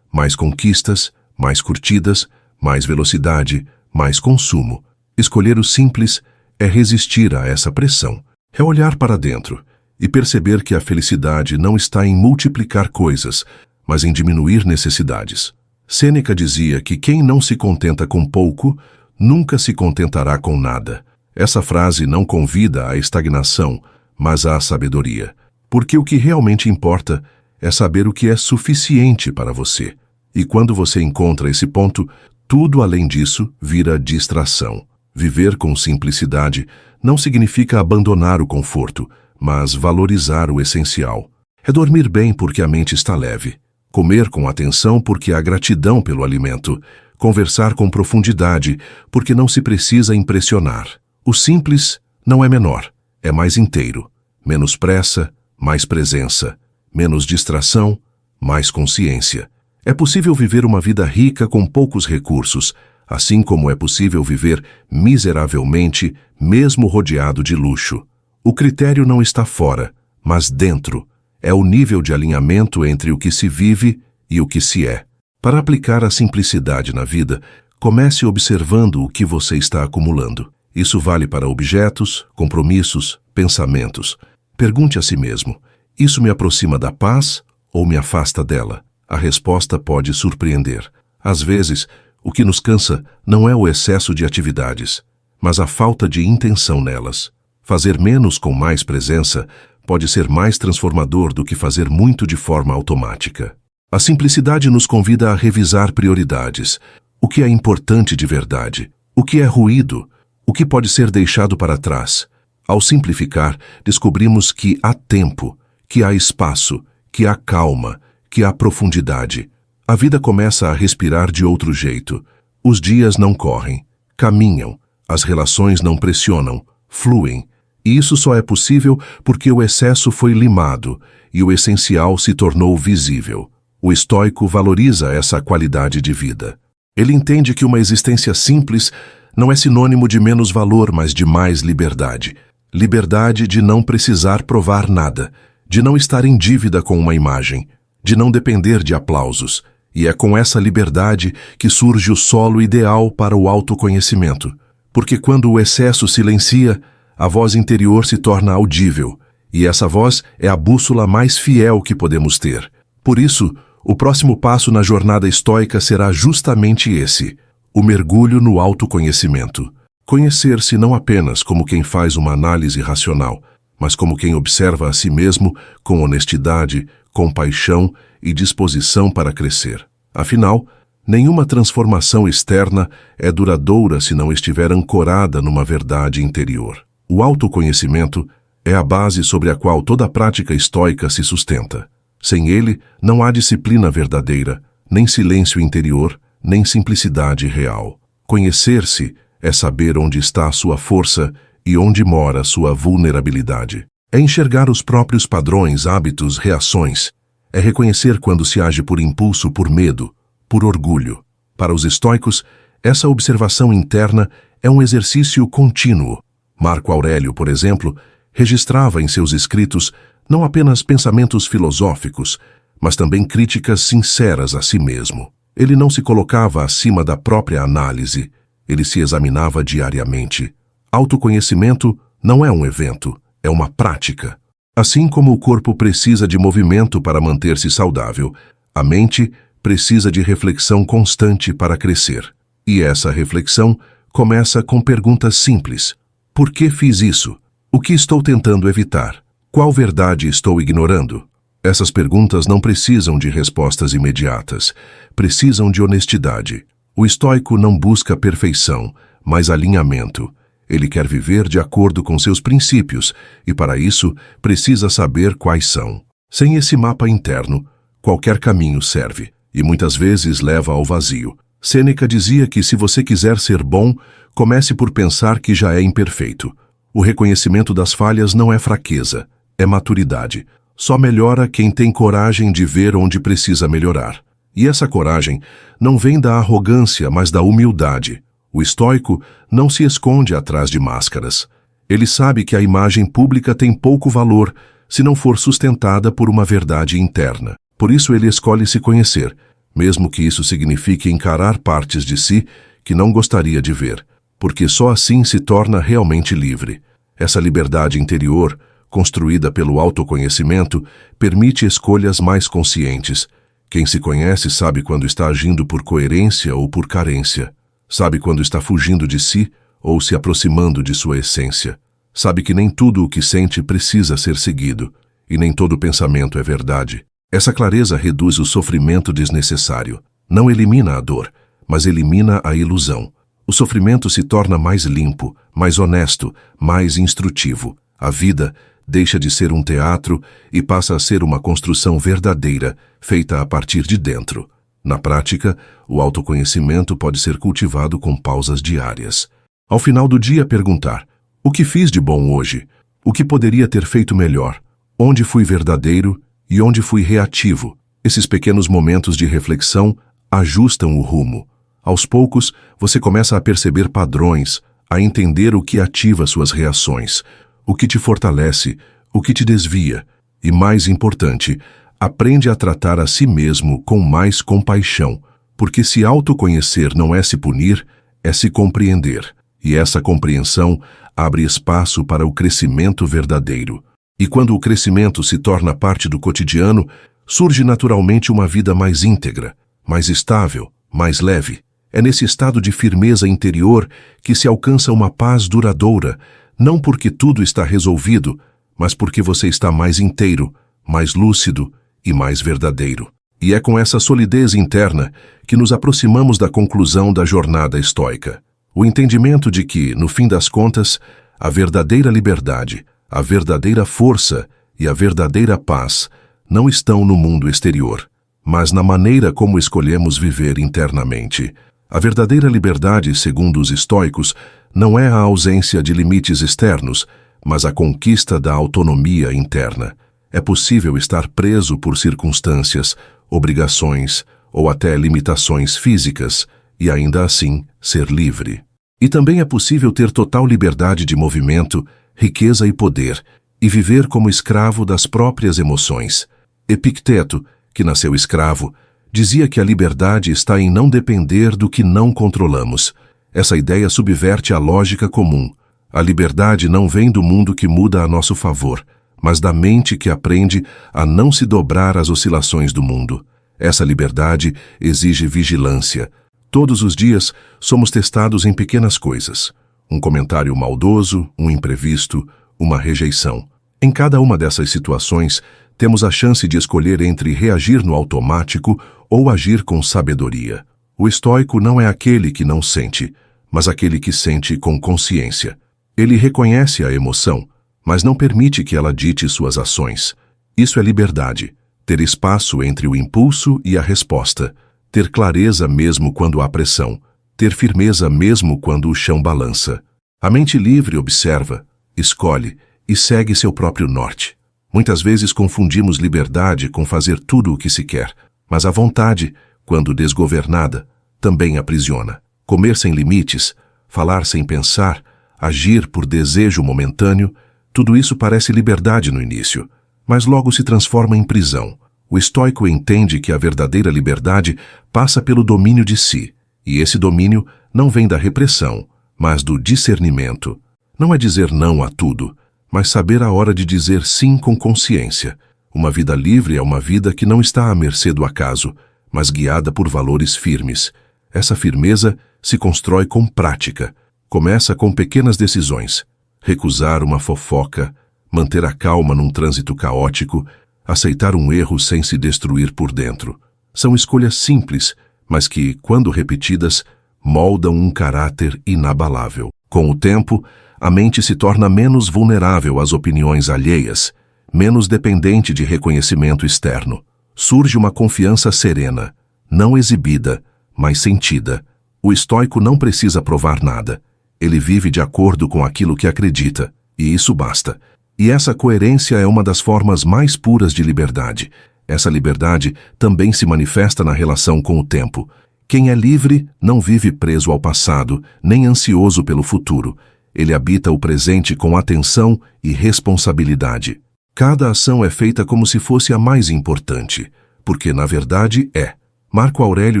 conquistas, mais curtidas, mais velocidade, mais consumo. Escolher o simples é resistir a essa pressão. É olhar para dentro e perceber que a felicidade não está em multiplicar coisas, mas em diminuir necessidades. Sêneca dizia que quem não se contenta com pouco, nunca se contentará com nada. Essa frase não convida à estagnação, mas à sabedoria. Porque o que realmente importa é saber o que é suficiente para você. E quando você encontra esse ponto, tudo além disso vira distração. Viver com simplicidade não significa abandonar o conforto, mas valorizar o essencial. É dormir bem porque a mente está leve. Comer com atenção porque há gratidão pelo alimento. conversar com profundidade, porque não se precisa impressionar. O simples não é menor, é mais inteiro. Menos pressa, mais presença. Menos distração, mais consciência. É possível viver uma vida rica com poucos recursos, assim como é possível viver miseravelmente, mesmo rodeado de luxo. O critério não está fora, mas dentro. É o nível de alinhamento entre o que se vive e o que se é. Para aplicar a simplicidade na vida, comece observando o que você está acumulando. Isso vale para objetos, compromissos, pensamentos. Pergunte a si mesmo: isso me aproxima da paz ou me afasta dela? A resposta pode surpreender. Às vezes, o que nos cansa não é o excesso de atividades, mas a falta de intenção nelas. Fazer menos com mais presença pode ser mais transformador do que fazer muito de forma automática. A simplicidade nos convida a revisar prioridades. O que é importante de verdade? O que é ruído? O que pode ser deixado para trás? Ao simplificar, descobrimos que há tempo, que há espaço, que há calma, que há profundidade. A vida começa a respirar de outro jeito. Os dias não correm, caminham, as relações não pressionam, fluem. E isso só é possível porque o excesso foi limado e o essencial se tornou visível. O estoico valoriza essa qualidade de vida. Ele entende que uma existência simples não é sinônimo de menos valor, mas de mais liberdade. Liberdade de não precisar provar nada, de não estar em dívida com uma imagem, de não depender de aplausos. E é com essa liberdade que surge o solo ideal para o autoconhecimento. Porque quando o excesso silencia, a voz interior se torna audível, e essa voz é a bússola mais fiel que podemos ter. Por isso, o próximo passo na jornada estoica será justamente esse: o mergulho no autoconhecimento. Conhecer-se não apenas como quem faz uma análise racional, mas como quem observa a si mesmo com honestidade, compaixão e disposição para crescer. Afinal, nenhuma transformação externa é duradoura se não estiver ancorada numa verdade interior. O autoconhecimento é a base sobre a qual toda a prática estoica se sustenta. Sem ele, não há disciplina verdadeira, nem silêncio interior, nem simplicidade real. Conhecer-se é saber onde está a sua força e onde mora a sua vulnerabilidade. É enxergar os próprios padrões, hábitos, reações. É reconhecer quando se age por impulso, por medo, por orgulho. Para os estoicos, essa observação interna é um exercício contínuo. Marco Aurélio, por exemplo, registrava em seus escritos não apenas pensamentos filosóficos, mas também críticas sinceras a si mesmo. Ele não se colocava acima da própria análise, ele se examinava diariamente. Autoconhecimento não é um evento, é uma prática. Assim como o corpo precisa de movimento para manter-se saudável, a mente precisa de reflexão constante para crescer. E essa reflexão começa com perguntas simples. Por que fiz isso? O que estou tentando evitar? Qual verdade estou ignorando? Essas perguntas não precisam de respostas imediatas, precisam de honestidade. O estoico não busca perfeição, mas alinhamento. Ele quer viver de acordo com seus princípios e, para isso, precisa saber quais são. Sem esse mapa interno, qualquer caminho serve e muitas vezes leva ao vazio. Sêneca dizia que se você quiser ser bom, comece por pensar que já é imperfeito. O reconhecimento das falhas não é fraqueza, é maturidade. Só melhora quem tem coragem de ver onde precisa melhorar. E essa coragem não vem da arrogância, mas da humildade. O estoico não se esconde atrás de máscaras. Ele sabe que a imagem pública tem pouco valor se não for sustentada por uma verdade interna. Por isso ele escolhe se conhecer, mesmo que isso signifique encarar partes de si que não gostaria de ver, porque só assim se torna realmente livre. Essa liberdade interior, construída pelo autoconhecimento, permite escolhas mais conscientes. Quem se conhece sabe quando está agindo por coerência ou por carência. Sabe quando está fugindo de si ou se aproximando de sua essência. Sabe que nem tudo o que sente precisa ser seguido, e nem todo pensamento é verdade. Essa clareza reduz o sofrimento desnecessário. Não elimina a dor, mas elimina a ilusão. O sofrimento se torna mais limpo, mais honesto, mais instrutivo. A vida deixa de ser um teatro e passa a ser uma construção verdadeira, feita a partir de dentro. Na prática, o autoconhecimento pode ser cultivado com pausas diárias. Ao final do dia, perguntar: o que fiz de bom hoje? O que poderia ter feito melhor? Onde fui verdadeiro e onde fui reativo? Esses pequenos momentos de reflexão ajustam o rumo. Aos poucos, você começa a perceber padrões, a entender o que ativa suas reações, o que te fortalece, o que te desvia. E, mais importante, aprende a tratar a si mesmo com mais compaixão, porque se autoconhecer não é se punir, é se compreender. E essa compreensão abre espaço para o crescimento verdadeiro. E quando o crescimento se torna parte do cotidiano, surge naturalmente uma vida mais íntegra, mais estável, mais leve. É nesse estado de firmeza interior que se alcança uma paz duradoura, não porque tudo está resolvido, mas porque você está mais inteiro, mais lúcido e mais verdadeiro. E é com essa solidez interna que nos aproximamos da conclusão da jornada estoica. O entendimento de que, no fim das contas, a verdadeira liberdade, a verdadeira força e a verdadeira paz não estão no mundo exterior, mas na maneira como escolhemos viver internamente. A verdadeira liberdade, segundo os estoicos, não é a ausência de limites externos, mas a conquista da autonomia interna. É possível estar preso por circunstâncias, obrigações ou até limitações físicas e ainda assim ser livre. E também é possível ter total liberdade de movimento, riqueza e poder, e viver como escravo das próprias emoções. Epicteto, que nasceu escravo, dizia que a liberdade está em não depender do que não controlamos. Essa ideia subverte a lógica comum. A liberdade não vem do mundo que muda a nosso favor, mas da mente que aprende a não se dobrar às oscilações do mundo. Essa liberdade exige vigilância. Todos os dias somos testados em pequenas coisas. Um comentário maldoso, um imprevisto, uma rejeição. Em cada uma dessas situações, temos a chance de escolher entre reagir no automático ou agir com sabedoria. O estoico não é aquele que não sente, mas aquele que sente com consciência. Ele reconhece a emoção, mas não permite que ela dite suas ações. Isso é liberdade, ter espaço entre o impulso e a resposta, ter clareza mesmo quando há pressão, ter firmeza mesmo quando o chão balança. A mente livre observa, escolhe e segue seu próprio norte. Muitas vezes confundimos liberdade com fazer tudo o que se quer, mas a vontade, quando desgovernada, também aprisiona. Comer sem limites, falar sem pensar, agir por desejo momentâneo, tudo isso parece liberdade no início, mas logo se transforma em prisão. O estoico entende que a verdadeira liberdade passa pelo domínio de si, e esse domínio não vem da repressão, mas do discernimento. Não é dizer não a tudo, mas saber a hora de dizer sim com consciência. Uma vida livre é uma vida que não está à mercê do acaso, mas guiada por valores firmes. Essa firmeza se constrói com prática. Começa com pequenas decisões. Recusar uma fofoca, manter a calma num trânsito caótico, aceitar um erro sem se destruir por dentro. São escolhas simples, mas que, quando repetidas, moldam um caráter inabalável. Com o tempo, a mente se torna menos vulnerável às opiniões alheias, menos dependente de reconhecimento externo. Surge uma confiança serena, não exibida, mas sentida. O estoico não precisa provar nada. Ele vive de acordo com aquilo que acredita, e isso basta. E essa coerência é uma das formas mais puras de liberdade. Essa liberdade também se manifesta na relação com o tempo. Quem é livre não vive preso ao passado, nem ansioso pelo futuro. Ele habita o presente com atenção e responsabilidade. Cada ação é feita como se fosse a mais importante, porque na verdade é. Marco Aurélio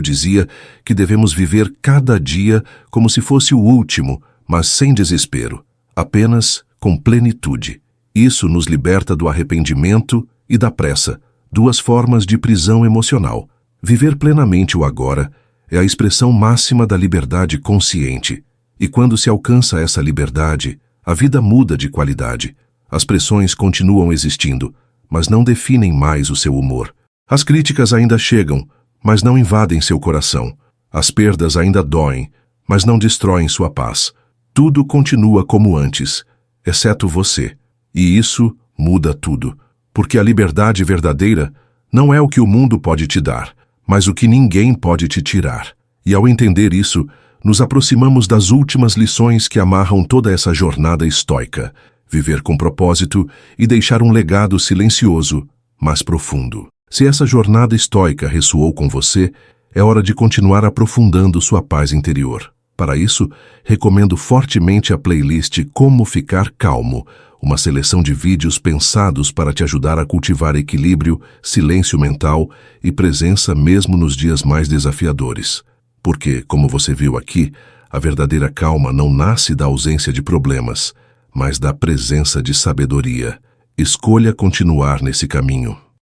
dizia que devemos viver cada dia como se fosse o último, mas sem desespero, apenas com plenitude. Isso nos liberta do arrependimento e da pressa, duas formas de prisão emocional. Viver plenamente o agora é a expressão máxima da liberdade consciente. E quando se alcança essa liberdade, a vida muda de qualidade. As pressões continuam existindo, mas não definem mais o seu humor. As críticas ainda chegam, mas não invadem seu coração. As perdas ainda doem, mas não destroem sua paz. Tudo continua como antes, exceto você. E isso muda tudo, porque a liberdade verdadeira não é o que o mundo pode te dar, mas o que ninguém pode te tirar. E ao entender isso, nos aproximamos das últimas lições que amarram toda essa jornada estoica: viver com propósito e deixar um legado silencioso, mas profundo. Se essa jornada estoica ressoou com você, é hora de continuar aprofundando sua paz interior. Para isso, recomendo fortemente a playlist Como Ficar Calmo, uma seleção de vídeos pensados para te ajudar a cultivar equilíbrio, silêncio mental e presença mesmo nos dias mais desafiadores. Porque, como você viu aqui, a verdadeira calma não nasce da ausência de problemas, mas da presença de sabedoria. Escolha continuar nesse caminho.